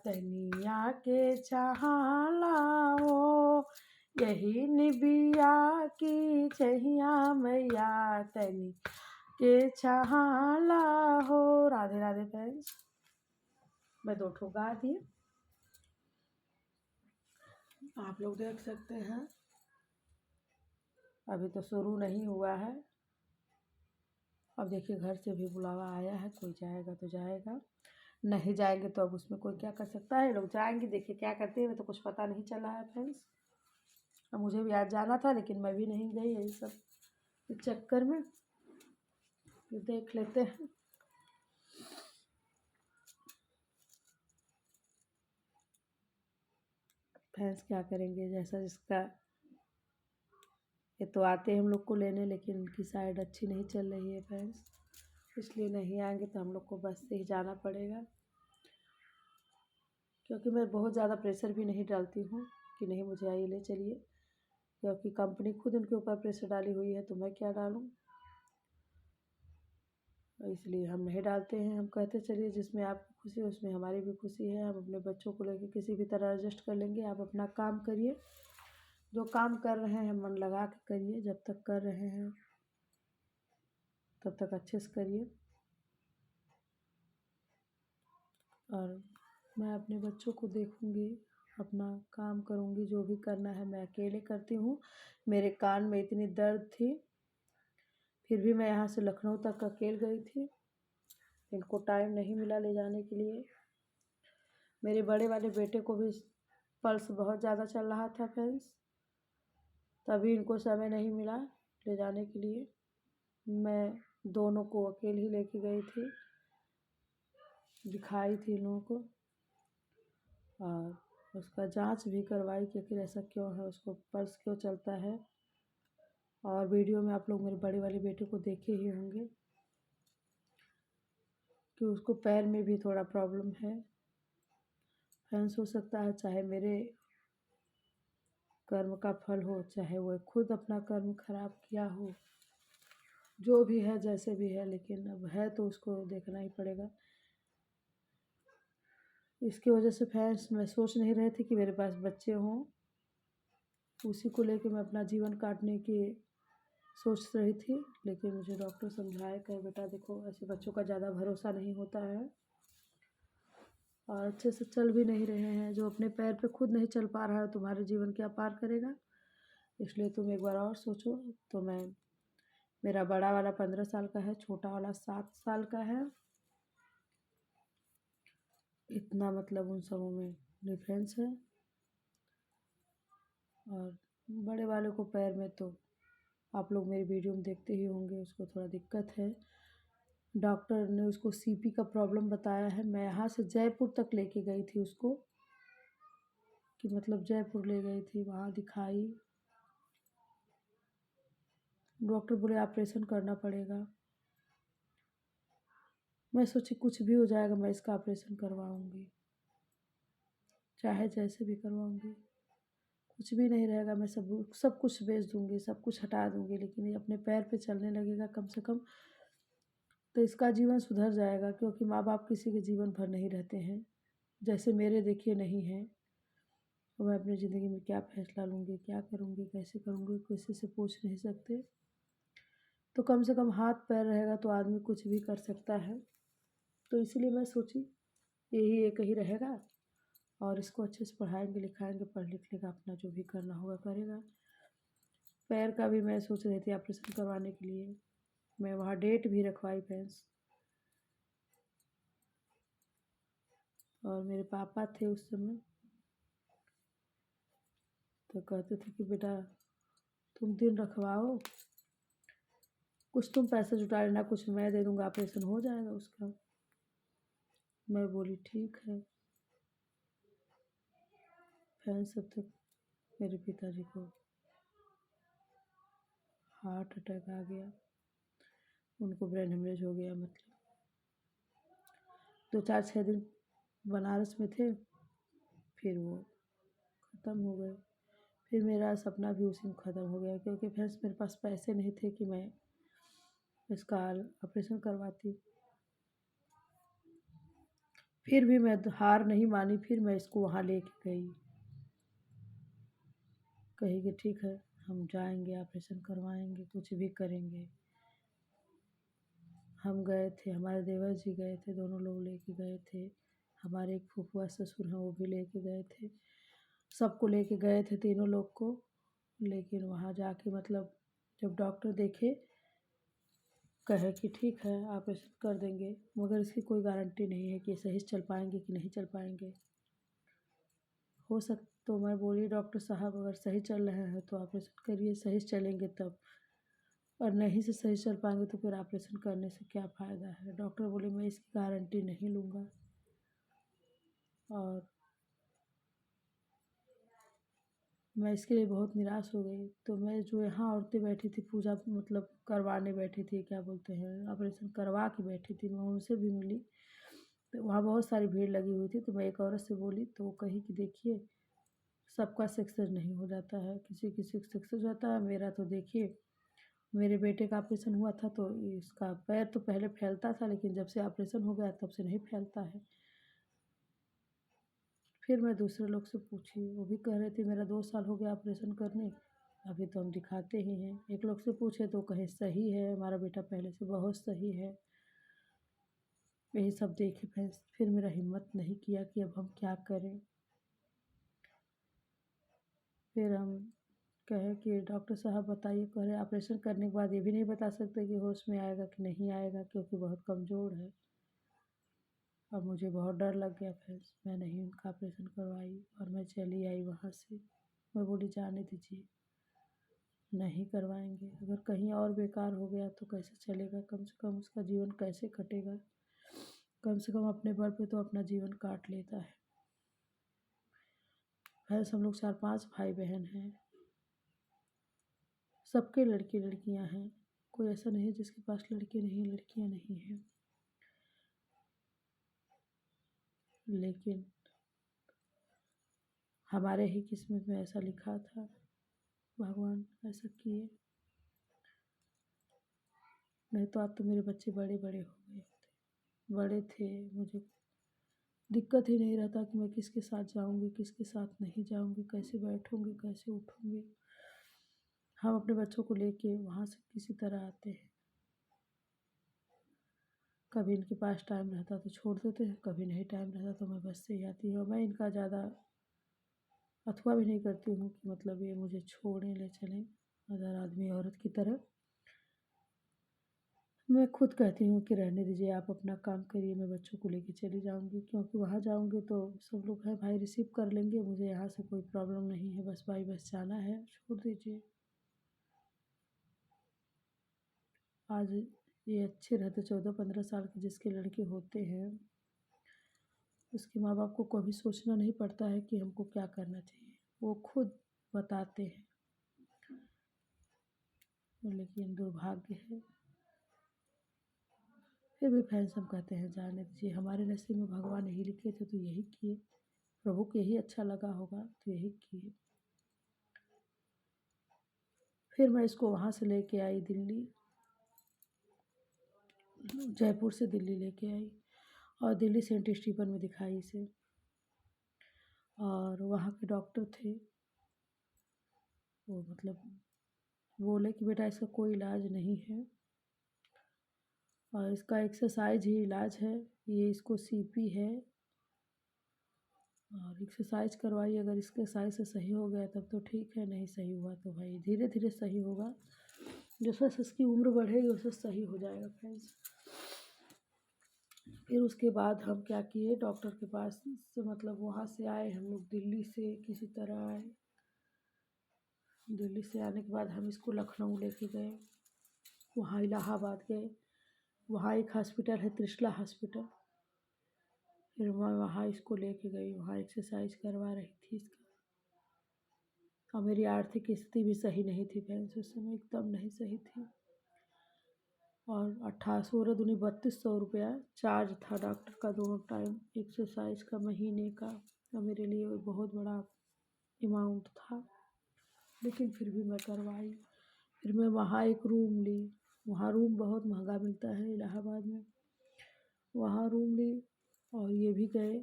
तनिया के छाला हो। यही निबिया की छैया मैया तनी के छहाला हो। राधे राधे फ्रेंड्स। मैं 2 ठो गा दी, आप लोग देख सकते हैं। अभी तो शुरू नहीं हुआ है। अब देखिए घर से भी बुलावा आया है, कोई जाएगा तो जाएगा, नहीं जाएंगे तो अब उसमें कोई क्या कर सकता है। लोग जाएंगे, देखिए क्या करते हैं, तो कुछ पता नहीं चला है फ्रेंड्स। अब मुझे भी आज जाना था लेकिन मैं भी नहीं गई, यही सब इस चक्कर में। देख लेते हैं। फ्रेंड्स क्या करेंगे, जैसा जिसका, ये तो आते हैं हम लोग को लेने, लेकिन उनकी साइड अच्छी नहीं चल रही है फ्रेंड्स, इसलिए नहीं आएंगे तो हम लोग को बस से ही जाना पड़ेगा। क्योंकि मैं बहुत ज़्यादा प्रेशर भी नहीं डालती हूँ कि नहीं मुझे आइए ले चलिए, क्योंकि कंपनी खुद उनके ऊपर प्रेशर डाली हुई है तो मैं क्या डालूँ। इसलिए हम नहीं डालते हैं। हम कहते चलिए जिसमें आपकी खुशी है उसमें हमारी भी खुशी है। हम अपने बच्चों को लेकर किसी भी तरह एडजस्ट कर लेंगे। आप अपना काम करिए, जो काम कर रहे हैं मन लगा के करिए, जब तक कर रहे हैं तब तक अच्छे से करिए। और मैं अपने बच्चों को देखूंगी, अपना काम करूंगी, जो भी करना है मैं अकेले करती हूँ। मेरे कान में इतनी दर्द थी, फिर भी मैं यहाँ से लखनऊ तक अकेले गई थी, इनको टाइम नहीं मिला ले जाने के लिए। मेरे बड़े वाले बेटे को भी पल्स बहुत ज़्यादा चल रहा था फ्रेंड्स, तभी इनको समय नहीं मिला ले जाने के लिए। मैं दोनों को अकेले ही लेके गई थी, दिखाई थी इन लोगों को, और उसका जांच भी करवाई कि आखिर ऐसा क्यों है, उसको पल्स क्यों चलता है। और वीडियो में आप लोग मेरे बड़े वाले बेटे को देखे ही होंगे कि उसको पैर में भी थोड़ा प्रॉब्लम है। फ्रेंड्स हो सकता है चाहे मेरे कर्म का फल हो, चाहे वो खुद अपना कर्म खराब किया हो, जो भी है जैसे भी है, लेकिन अब है तो उसको देखना ही पड़ेगा। इसकी वजह से फ्रेंड्स मैं सोच नहीं रही थी कि मेरे पास बच्चे हों, उसी को लेके मैं अपना जीवन काटने की सोच रही थी। लेकिन मुझे डॉक्टर समझाए, कहे बेटा देखो ऐसे बच्चों का ज़्यादा भरोसा नहीं होता है, और अच्छे से चल भी नहीं रहे हैं। जो अपने पैर पे खुद नहीं चल पा रहा है तुम्हारे जीवन क्या पार करेगा। इसलिए तुम एक बार और सोचो। तो मेरा बड़ा वाला 15 साल का है, छोटा वाला 7 साल का है। इतना मतलब उन सबों में डिफरेंस है। और बड़े वाले को पैर में तो आप लोग मेरी वीडियो में देखते ही होंगे, उसको थोड़ा दिक्कत है। डॉक्टर ने उसको सीपी का प्रॉब्लम बताया है। मैं यहाँ से जयपुर तक लेके गई थी उसको, कि मतलब जयपुर ले गई थी, वहाँ दिखाई। डॉक्टर बोले ऑपरेशन करना पड़ेगा। मैं सोची कुछ भी हो जाएगा, मैं इसका ऑपरेशन करवाऊँगी, चाहे जैसे भी करवाऊँगी, कुछ भी नहीं रहेगा। मैं सब कुछ बेच दूँगी, सब कुछ हटा दूँगी, लेकिन ये अपने पैर पे चलने लगेगा कम से कम, तो इसका जीवन सुधर जाएगा। क्योंकि माँ बाप किसी के जीवन भर नहीं रहते हैं, जैसे मेरे देखिए नहीं हैं। तो मैं अपनी ज़िंदगी में क्या फ़ैसला लूँगी, क्या करूँगी, कैसे करूँगी, किसी से पूछ नहीं सकते। तो कम से कम हाथ पैर रहेगा तो आदमी कुछ भी कर सकता है। तो इसीलिए मैं सोची यही एक ही रहेगा, और इसको अच्छे से पढ़ाएंगे लिखाएंगे, पढ़ लिख लेगा, अपना जो भी करना होगा करेगा। पैर का भी मैं सोच रही थी ऑपरेशन करवाने के लिए, मैं वहाँ डेट भी रखवाई फ्रेंड्स। और मेरे पापा थे उस समय, तो कहते थे कि बेटा तुम दिन रखवाओ, कुछ तुम पैसा जुटा लेना, कुछ मैं दे दूँगा, ऑपरेशन हो जाएगा उसका। मैं बोली ठीक है। फ्रेंड्स अब तक मेरे पिताजी को हार्ट अटैक आ गया, उनको ब्रेन हेमरेज हो गया। मतलब 2-4-6 दिन बनारस में थे, फिर वो ख़त्म हो गए। फिर मेरा सपना भी उसी में ख़त्म हो गया, क्योंकि फ्रेंड्स मेरे पास पैसे नहीं थे कि मैं इसका ऑपरेशन करवाती। फिर भी मैं हार नहीं मानी, फिर मैं इसको वहाँ लेके गई। कही कि ठीक है, हम जाएंगे, ऑपरेशन करवाएंगे, कुछ भी करेंगे। हम गए थे, हमारे देवर जी गए थे, दोनों लोग लेके गए थे। हमारे एक फूफुआ ससुर हैं, वो भी लेके गए थे। सबको लेके गए थे, तीनों लोग को। लेकिन वहाँ जाके मतलब जब डॉक्टर देखे, कहे कि ठीक है ऑपरेशन कर देंगे, मगर इसकी कोई गारंटी नहीं है कि सही से चल पाएंगे कि नहीं चल पाएंगे। हो सक तो मैं बोली डॉक्टर साहब अगर सही चल रहे हैं तो ऑपरेशन करिए, सही से चलेंगे तब, और नहीं से सही चल पाएंगे तो फिर ऑपरेशन करने से क्या फ़ायदा है। डॉक्टर बोले मैं इसकी गारंटी नहीं लूँगा। और मैं इसके लिए बहुत निराश हो गई। तो मैं जो यहाँ औरतें बैठी थी पूजा मतलब करवाने बैठी थी, क्या बोलते हैं, ऑपरेशन करवा के बैठी थी, मैं उनसे भी मिली। तो वहाँ बहुत सारी भीड़ लगी हुई थी। तो मैं एक औरत से बोली तो वो कही कि देखिए सबका सक्सेस नहीं हो जाता है, किसी किसी का सक्सेस होता है। मेरा तो देखिए, मेरे बेटे का ऑपरेशन हुआ था तो इसका पैर तो पहले फैलता था, लेकिन जब से ऑपरेशन हो गया तब से नहीं फैलता है। फिर मैं दूसरे लोग से पूछी, वो भी कह रहे थे मेरा 2 साल हो गया ऑपरेशन करने, अभी तो हम दिखाते ही हैं। एक लोग से पूछे तो कहे सही है, हमारा बेटा पहले से बहुत सही है। यही सब देखे फिर मेरा हिम्मत नहीं किया कि अब हम क्या करें। फिर हम कहे कि डॉक्टर साहब बताइए। कह रहे ऑपरेशन करने के बाद ये भी नहीं बता सकते कि होश में आएगा कि नहीं आएगा, क्योंकि बहुत कमज़ोर है। अब मुझे बहुत डर लग गया, फिर मैं नहीं उनका ऑपरेशन करवाई और मैं चली आई वहाँ से। मैं बोली जाने दीजिए, नहीं करवाएंगे। अगर कहीं और बेकार हो गया तो कैसे चलेगा, कम से कम उसका जीवन कैसे कटेगा। कम से कम अपने बल पे तो अपना जीवन काट लेता है। हम लोग 4-5 भाई बहन हैं, सबके लड़के लड़कियां हैं, कोई ऐसा नहीं है जिसके पास लड़के नहीं, लड़कियां नहीं हैं। लेकिन हमारे ही किस्मत में ऐसा लिखा था, भगवान ऐसा किए। नहीं तो अब तो मेरे बच्चे बड़े बड़े हो गए होते, बड़े थे। मुझे दिक्कत ही नहीं रहता कि मैं किसके साथ जाऊंगी, किसके साथ नहीं जाऊंगी, कैसे बैठूंगी, कैसे उठूंगी। हम अपने बच्चों को लेके वहाँ से किसी तरह आते हैं। कभी इनके पास टाइम रहता तो छोड़ देते हैं, कभी नहीं टाइम रहता तो मैं बस से ही आती हूँ। मैं इनका ज़्यादा अथवा भी नहीं करती हूँ कि मतलब ये मुझे छोड़ने ले चलें अदर आदमी औरत की तरह। मैं खुद कहती हूँ कि रहने दीजिए, आप अपना काम करिए, मैं बच्चों को लेके चली जाऊँगी। क्योंकि वहाँ जाऊँगी तो सब लोग हैं भाई रिसीव कर लेंगे, मुझे यहाँ से कोई प्रॉब्लम नहीं है, बस बाई बस जाना है, छोड़ दीजिए। आज ये अच्छे रहते 14-15 साल के जिसके लड़के होते हैं, उसके माँ बाप को कभी सोचना नहीं पड़ता है कि हमको क्या करना चाहिए, वो खुद बताते हैं। लेकिन दुर्भाग्य है। फिर भी फ्रेंड्स हम कहते हैं जाने दीजिए, हमारे नसीब में भगवान यही लिखे थे तो यही किए, प्रभु को यही अच्छा लगा होगा तो यही किए। फिर मैं इसको वहाँ से लेके आई दिल्ली, जयपुर से दिल्ली लेके आई और दिल्ली सेंट स्टीफन में दिखाई इसे। और वहाँ के डॉक्टर थे, वो मतलब बोले कि बेटा इसका कोई इलाज नहीं है और इसका एक्सरसाइज ही इलाज है। ये इसको सीपी है और एक्सरसाइज करवाइए, अगर एक्सरसाइज से सही हो गया तब तो ठीक है, नहीं सही हुआ तो भाई धीरे धीरे सही होगा। जैसे जैसे इसकी उम्र बढ़ेगी वैसे सही हो जाएगा फ्रेंड्स। फिर उसके बाद हम क्या किए, डॉक्टर के पास से मतलब वहाँ से आए हम लोग, दिल्ली से किसी तरह आए। दिल्ली से आने के बाद हम इसको लखनऊ लेके गए, वहाँ इलाहाबाद गए, वहाँ एक हॉस्पिटल है त्रिशला हॉस्पिटल, फिर मैं वहाँ इसको लेके गई, वहाँ एक्सरसाइज करवा रही थी इसका। और मेरी आर्थिक स्थिति भी सही नहीं थी फ्रेंड्स, उस समय एकदम नहीं सही थी। और 18 दूनी 3200 रुपया चार्ज था डॉक्टर का दोनों टाइम एक्सरसाइज का महीने का। और मेरे लिए वो बहुत बड़ा अमाउंट था, लेकिन फिर भी मैं करवाई। फिर मैं वहाँ एक रूम ली, वहाँ रूम बहुत महंगा मिलता है इलाहाबाद में, वहाँ रूम ली। और ये भी गए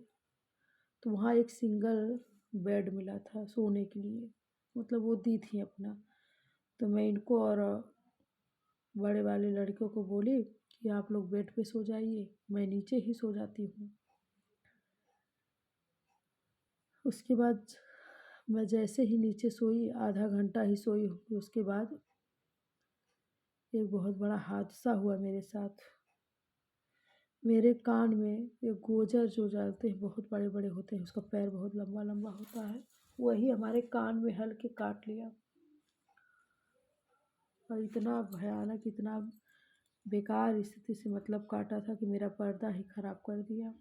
तो वहाँ एक सिंगल बेड मिला था सोने के लिए, मतलब वो दी थी अपना। तो मैं इनको और बड़े वाले लड़कों को बोली कि आप लोग बेड पे सो जाइए, मैं नीचे ही सो जाती हूँ। उसके बाद मैं जैसे ही नीचे सोई, आधा घंटा ही सोई, उसके बाद एक बहुत बड़ा हादसा हुआ मेरे साथ। मेरे कान में एक गोजर जो जाते हैं बहुत बड़े बड़े होते हैं, उसका पैर बहुत लंबा लंबा होता है, वही हमारे कान में हल्के काट लिया। और इतना भयानक, इतना बेकार स्थिति से मतलब काटा था कि मेरा पर्दा ही खराब कर दिया।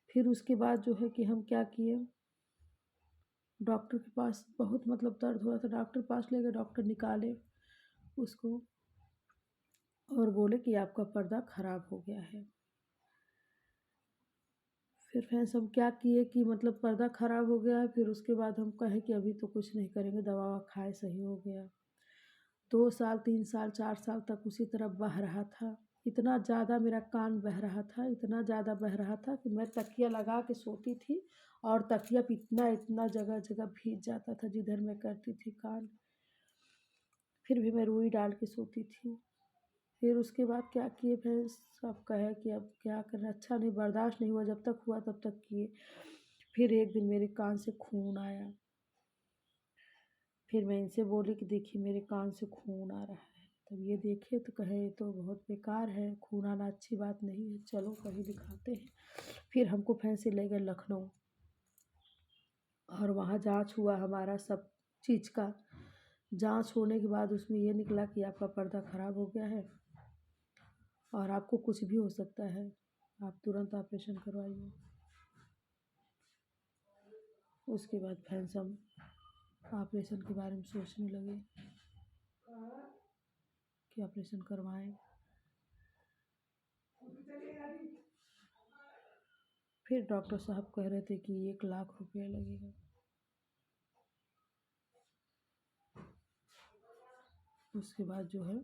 फिर उसके बाद जो है कि हम क्या किए, डॉक्टर के पास बहुत मतलब दर्द हो रहा था, डॉक्टर के पास ले गए, डॉक्टर निकाले उसको और बोले कि आपका पर्दा खराब हो गया है। फिर फ्रेंड्स हम क्या किए कि मतलब पर्दा खराब हो गया है, फिर उसके बाद हम कहे कि अभी तो कुछ नहीं करेंगे, दवा खाए सही हो गया। 2 साल 3 साल 4 साल तक उसी तरह बह रहा था, इतना ज़्यादा मेरा कान बह रहा था, इतना ज़्यादा बह रहा था कि मैं तकिया लगा के सोती थी और तकिया पे इतना इतना जगह जगह भीग जाता था जिधर मैं करती थी कान। फिर भी मैं रुई डाल के सोती थी। फिर उसके बाद क्या किए फ्रेंड्स, अब कहे कि अब क्या करना, अच्छा नहीं, बर्दाश्त नहीं हुआ, जब तक हुआ तब तक किए। फिर एक दिन मेरे कान से खून आया, फिर मैं इनसे बोली कि देखिए मेरे कान से खून आ रहा है। तब ये देखे तो कहे ये तो बहुत बेकार है, खून आना अच्छी बात नहीं है, चलो कहीं दिखाते हैं। फिर हमको फैंसी ले गए लखनऊ, और वहाँ जांच हुआ हमारा सब चीज़ का। जांच होने के बाद उसमें ये निकला कि आपका पर्दा खराब हो गया है और आपको कुछ भी हो सकता है, आप तुरंत ऑपरेशन करवाइए। उसके बाद फ्रेंड्स हम ऑपरेशन के बारे में सोचने लगे कि ऑपरेशन करवाएं। फिर डॉक्टर साहब कह रहे थे कि 1 लाख रुपया लगेगा। उसके बाद जो है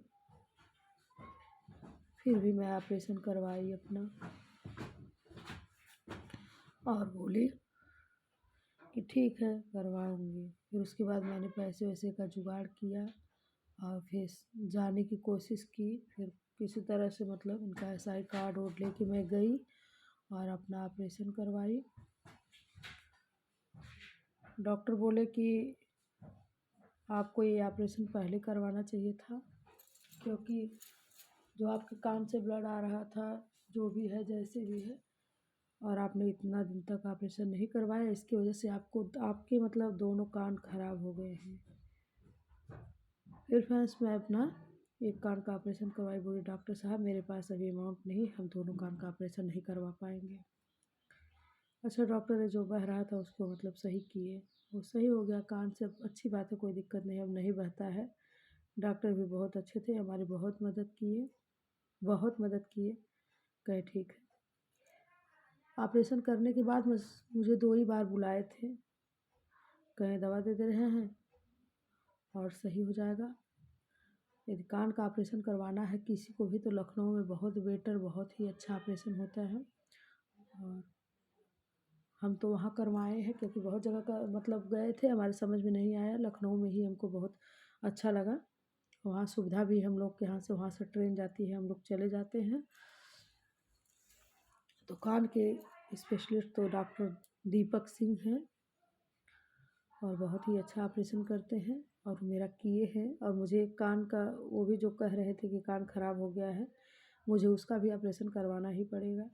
फिर भी मैं ऑपरेशन करवाई अपना, और बोली कि ठीक है करवाऊँगी। फिर उसके बाद मैंने पैसे वैसे का जुगाड़ किया और फिर जाने की कोशिश की। फिर किसी तरह से मतलब उनका SI कार्ड वोर्ड लेके मैं गई और अपना ऑपरेशन करवाई। डॉक्टर बोले कि आपको ये ऑपरेशन पहले करवाना चाहिए था, क्योंकि जो आपके कान से ब्लड आ रहा था, जो भी है जैसे भी है, और आपने इतना दिन तक ऑपरेशन नहीं करवाया, इसकी वजह से आपको आपके मतलब दोनों कान खराब हो गए हैं। फिर फ्रेंड्स मैं अपना एक कान का ऑपरेशन करवाई, बोले डॉक्टर साहब मेरे पास अभी अमाउंट नहीं, हम दोनों कान का ऑपरेशन नहीं करवा पाएंगे। अच्छा, डॉक्टर ने जो बह रहा था उसको मतलब सही किए, वो सही हो गया कान से, अच्छी बात है, कोई दिक्कत नहीं, अब नहीं बहता है। डॉक्टर भी बहुत अच्छे थे, हमारी बहुत मदद किए, बहुत मदद किए। कहे ठीक है। ऑपरेशन करने के बाद मुझे 2 ही बार बुलाए थे, कहे दवा दे रहे हैं और सही हो जाएगा। यदि कान का ऑपरेशन करवाना है किसी को भी तो लखनऊ में बहुत बेटर, बहुत ही अच्छा ऑपरेशन होता है। और हम तो वहाँ करवाए हैं, क्योंकि बहुत जगह का मतलब गए थे, हमारे समझ में नहीं आया, लखनऊ में ही हमको बहुत अच्छा लगा। वहाँ सुविधा भी हम लोग के यहाँ से, वहाँ से ट्रेन जाती है, हम लोग चले जाते हैं। तो कान के स्पेशलिस्ट तो डॉक्टर दीपक सिंह हैं और बहुत ही अच्छा ऑपरेशन करते हैं, और मेरा किए हैं। और मुझे कान का, वो भी जो कह रहे थे कि कान खराब हो गया है, मुझे उसका भी ऑपरेशन करवाना ही पड़ेगा,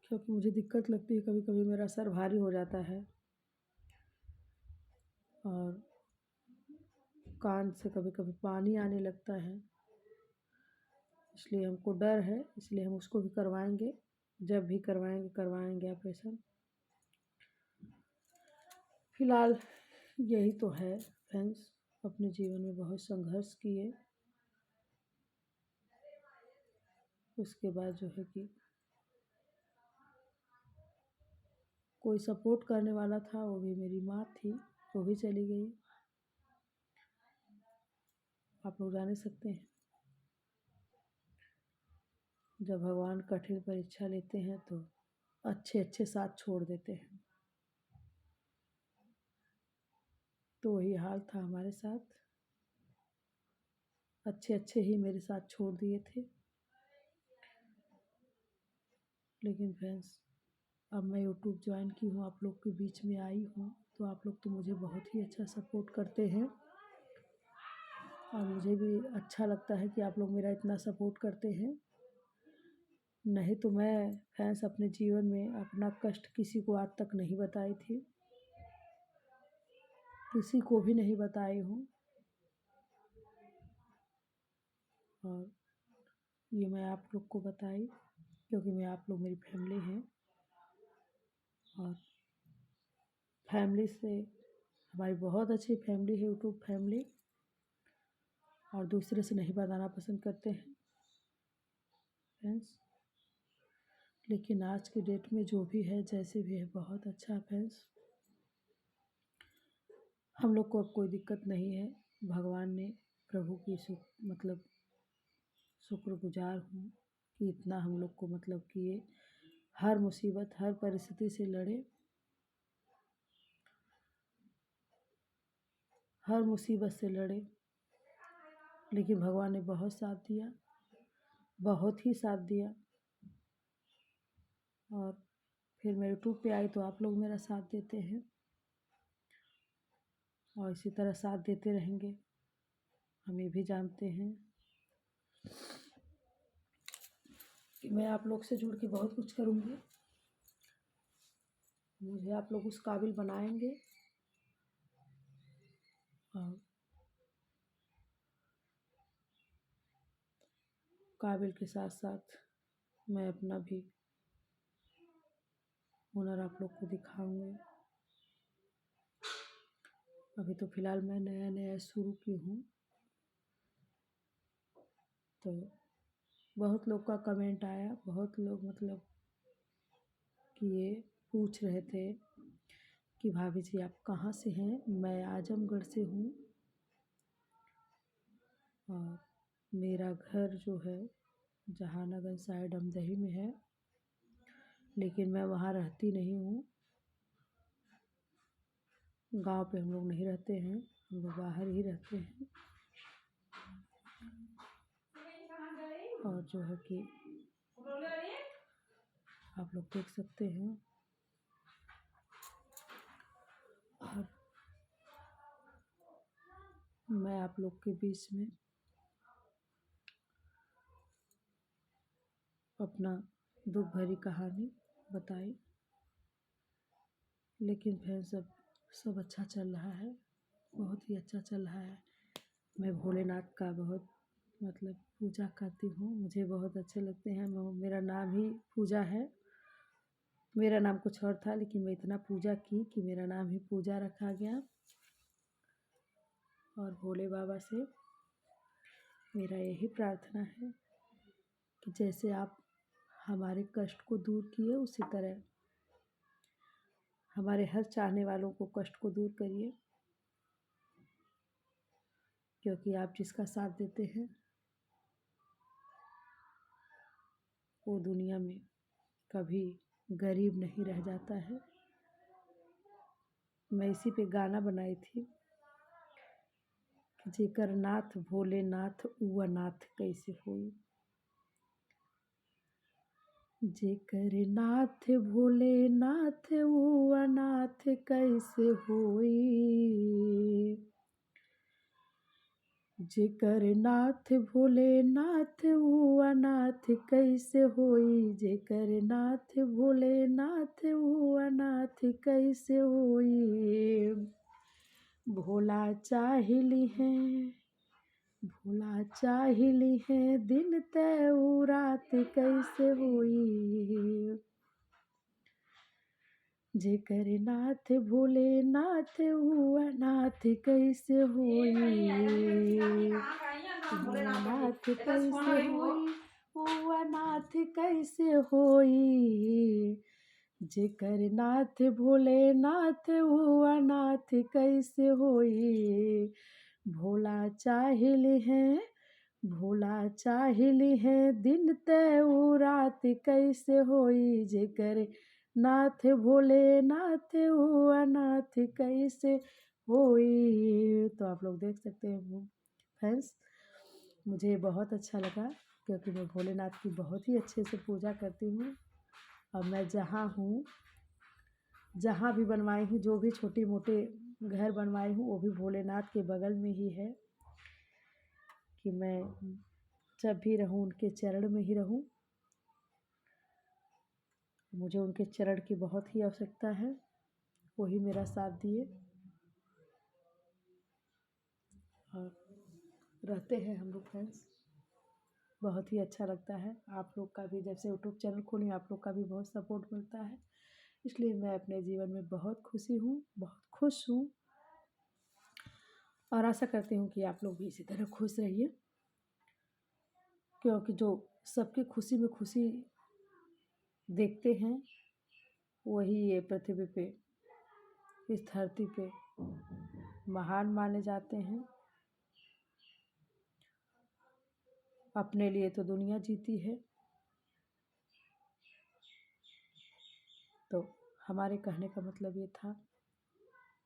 क्योंकि मुझे दिक्कत लगती है, कभी कभी मेरा सर भारी हो जाता है। और कान से कभी कभी पानी आने लगता है, इसलिए हमको डर है, इसलिए हम उसको भी करवाएंगे। जब भी करवाएंगे ऑपरेशन। फिलहाल यही तो है फ्रेंड्स, अपने जीवन में बहुत संघर्ष किए। उसके बाद जो है कि कोई सपोर्ट करने वाला था, वो भी मेरी माँ थी, वो भी चली गई। आप लोग जान सकते हैं, जब भगवान कठिन परीक्षा लेते हैं तो अच्छे अच्छे साथ छोड़ देते हैं। तो वही हाल था हमारे साथ, अच्छे अच्छे ही मेरे साथ छोड़ दिए थे। लेकिन फ्रेंड्स, अब मैं यूट्यूब ज्वाइन की हूँ, आप लोग के बीच में आई हूँ, तो आप लोग तो मुझे बहुत ही अच्छा सपोर्ट करते हैं और मुझे भी अच्छा लगता है कि आप लोग मेरा इतना सपोर्ट करते हैं। नहीं तो मैं फ्रेंड्स अपने जीवन में अपना कष्ट किसी को आज तक नहीं बताई थी, किसी को भी नहीं बताई हूँ। और ये मैं आप लोग को बताई क्योंकि मैं आप लोग मेरी फैमिली हैं, और फैमिली से हमारी बहुत अच्छी फैमिली है, यूट्यूब फैमिली, और दूसरे से नहीं बताना पसंद करते हैं फ्रेंड्स। लेकिन आज की डेट में जो भी है, जैसे भी है, बहुत अच्छा है फ्रेंड्स। हम लोग को अब कोई दिक्कत नहीं है। भगवान ने, प्रभु की शुक्रगुजार हूँ कि इतना हम लोग को कि ये हर मुसीबत, हर परिस्थिति से लड़े, हर मुसीबत से लड़े। लेकिन भगवान ने बहुत साथ दिया, बहुत ही साथ दिया। और फिर मैं यूट्यूब पे आई तो आप लोग मेरा साथ देते हैं और इसी तरह साथ देते रहेंगे। हम ये भी जानते हैं कि मैं आप लोग से जुड़ के बहुत कुछ करूँगी। मुझे आप लोग उस काबिल बनाएंगे और काबिल के साथ साथ मैं अपना भी हुनर आप लोग को दिखाऊंगी। अभी तो फ़िलहाल मैं नया नया शुरू की हूँ, तो बहुत लोग का कमेंट आया, बहुत लोग कि ये पूछ रहे थे कि भाभी जी आप कहाँ से हैं। मैं आजमगढ़ से हूँ और मेरा घर जो है जहानागंज साइड अमदही में है, लेकिन मैं वहाँ रहती नहीं हूँ। गांव पे हम लोग नहीं रहते हैं, हम लोग बाहर ही रहते हैं। और जो है कि आप लोग देख सकते हैं, और मैं आप लोग के बीच में अपना दुख भरी कहानी बताई। लेकिन फिर सब अच्छा चल रहा है, बहुत ही अच्छा चल रहा है। मैं भोलेनाथ का बहुत पूजा करती हूँ, मुझे बहुत अच्छे लगते हैं। मेरा नाम ही पूजा है। मेरा नाम कुछ और था, लेकिन मैं इतना पूजा की कि मेरा नाम ही पूजा रखा गया। और भोले बाबा से मेरा यही प्रार्थना है कि जैसे आप हमारे कष्ट को दूर किए, उसी तरह हमारे हर चाहने वालों को कष्ट को दूर करिए। क्योंकि आप जिसका साथ देते हैं वो दुनिया में कभी गरीब नहीं रह जाता है। मैं इसी पे गाना बनाई थी कि जेकर नाथ भोलेनाथ उ अनाथ कैसे होई। जेकर नाथ भोलेनाथ उ अनाथ कैसे होई। जेकर नाथ भोलेनाथ उ अनाथ कैसे होई। जेकर नाथ भोलेनाथ उ अनाथ कैसे होई। भोला चाहिली है, भोला चाहिली है, दिन तय रात कैसे होई। जेकर नाथ भोले नाथ हुआ नाथ कैसे होई, नाथ कैसे होई, हुआ नाथ कैसे होई। जेकर नाथ भोले नाथ हुआ नाथ कैसे होई। भोला चाहिल है, भोला चाहिल है, दिन तय रात कैसे होई। जेकर नाथ भोले नाथ हुआ नाथ कैसे होई। तो आप लोग देख सकते हैं फ्रेंड्स, मुझे बहुत अच्छा लगा क्योंकि मैं भोलेनाथ की बहुत ही अच्छे से पूजा करती हूँ। और मैं जहाँ हूँ, जहाँ भी बनवाई हूँ, जो भी छोटे मोटे घर बनवाई हूँ, वो भी भोलेनाथ के बगल में ही है कि मैं जब भी रहूँ उनके चरण में ही रहूँ। मुझे उनके चरण की बहुत ही आवश्यकता है, वही मेरा साथ दिए और रहते हैं हम लोग फ्रेंड्स। बहुत ही अच्छा लगता है। आप लोग का भी जैसे यूट्यूब चैनल खोली, आप लोग का भी बहुत सपोर्ट मिलता है, इसलिए मैं अपने जीवन में बहुत खुशी हूँ, बहुत खुश हूँ और आशा करती हूँ कि आप लोग भी इसी तरह खुश रहिए, क्योंकि जो सबकी खुशी में खुशी देखते हैं वही ये पृथ्वी पे, इस धरती पे महान माने जाते हैं। अपने लिए तो दुनिया जीती है। तो हमारे कहने का मतलब ये था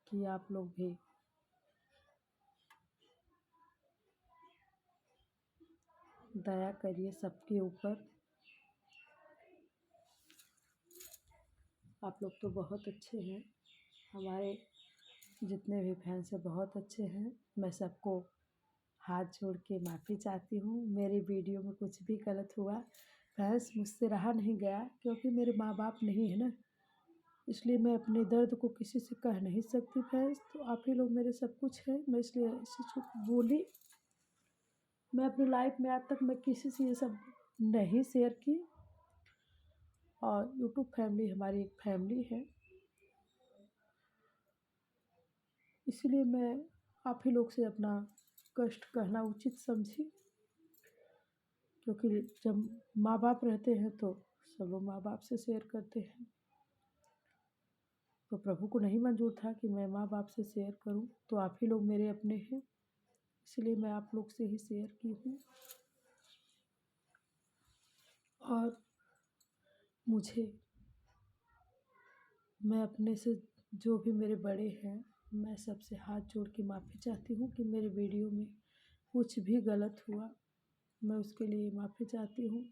कि आप लोग भी दया करिए सबके ऊपर। आप लोग तो बहुत अच्छे हैं, हमारे जितने भी फैंस हैं बहुत अच्छे हैं। मैं सबको हाथ जोड़ के माफ़ी चाहती हूँ। मेरी वीडियो में कुछ भी गलत हुआ फैंस, मुझसे रहा नहीं गया, क्योंकि मेरे माँ बाप नहीं है ना, इसलिए मैं अपने दर्द को किसी से कह नहीं सकती फ्रेंड्स। तो आप ही लोग मेरे सब कुछ हैं, मैं इसलिए इसी चीज़ बोली। मैं अपनी लाइफ में आज तक मैं किसी से ये सब नहीं शेयर की। और यूट्यूब फैमिली हमारी एक फैमिली है, इसलिए मैं आप ही लोग से अपना कष्ट कहना उचित समझी। क्योंकि जब माँ बाप रहते हैं तो सब लोग माँ बाप से शेयर करते हैं। तो प्रभु को नहीं मंजूर था कि मैं माँ बाप से शेयर करूं, तो आप ही लोग मेरे अपने हैं, इसलिए मैं आप लोग से ही शेयर की हूँ। और मैं अपने से जो भी मेरे बड़े हैं, मैं सबसे हाथ जोड़ के माफ़ी चाहती हूँ कि मेरे वीडियो में कुछ भी गलत हुआ, मैं उसके लिए माफ़ी चाहती हूँ।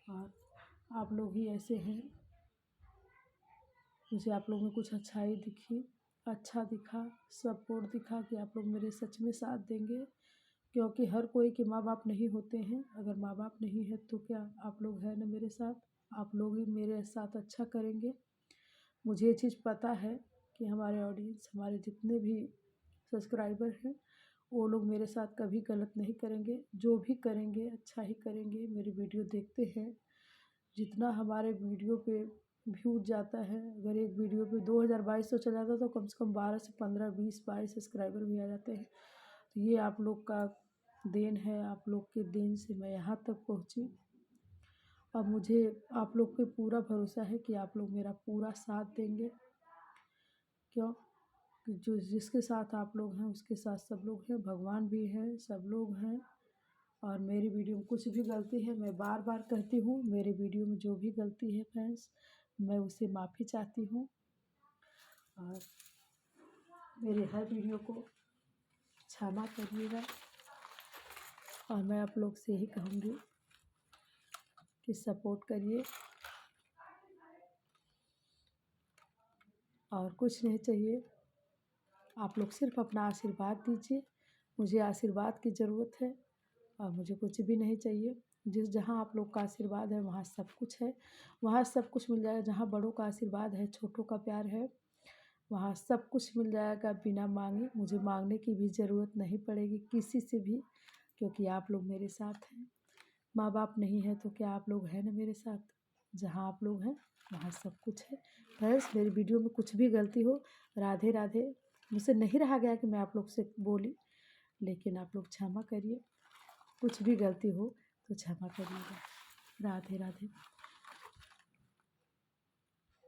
और आप लोग ही ऐसे हैं, मुझे आप लोग में कुछ अच्छाई दिखी, अच्छा दिखा, सपोर्ट दिखा कि आप लोग मेरे सच में साथ देंगे। क्योंकि हर कोई के माँ बाप नहीं होते हैं, अगर माँ बाप नहीं है तो क्या आप लोग हैं ना मेरे साथ, आप लोग ही मेरे साथ अच्छा करेंगे। मुझे ये चीज़ पता है कि हमारे ऑडियंस, हमारे जितने भी सब्सक्राइबर हैं, वो लोग मेरे साथ कभी गलत नहीं करेंगे, जो भी करेंगे अच्छा ही करेंगे। मेरी वीडियो देखते हैं, जितना हमारे वीडियो पे व्यूज जाता है, अगर एक वीडियो पे 2000-2200 चला जाता है तो कम से कम 12 से 15, 20, 22 सब्सक्राइबर भी आ जाते हैं। तो ये आप लोग का देन है, आप लोग के देन से मैं यहाँ तक पहुँची। अब मुझे आप लोग पे पूरा भरोसा है कि आप लोग मेरा पूरा साथ देंगे। क्यों कि जो जिसके साथ आप लोग हैं उसके साथ सब लोग हैं, भगवान भी हैं, सब लोग हैं। और मेरी वीडियो में कुछ भी गलती है, मैं बार बार कहती हूँ, मेरी वीडियो में जो भी गलती है फ्रेंड्स, मैं उसे माफ़ी चाहती हूँ। और मेरे हर वीडियो को क्षमा करिएगा। और मैं आप लोग से ही कहूँगी कि सपोर्ट करिए, और कुछ नहीं चाहिए। आप लोग सिर्फ अपना आशीर्वाद दीजिए, मुझे आशीर्वाद की ज़रूरत है और मुझे कुछ भी नहीं चाहिए। जहाँ आप लोग का आशीर्वाद है वहाँ सब कुछ है, वहाँ सब कुछ मिल जाएगा। जहाँ बड़ों का आशीर्वाद है, छोटों का प्यार है, वहाँ सब कुछ मिल जाएगा बिना मांगे। मुझे मांगने की भी ज़रूरत नहीं पड़ेगी किसी से भी, क्योंकि आप लोग मेरे साथ हैं। माँ बाप नहीं है तो क्या आप लोग हैं ना मेरे साथ। जहाँ आप लोग हैं वहाँ सब कुछ है। बस मेरी वीडियो में कुछ भी गलती हो, राधे राधे। मुझसे नहीं रहा गया कि मैं आप लोग से बोली, लेकिन आप लोग क्षमा करिए। कुछ भी गलती हो तो क्षमा करिएगा। राधे राधे।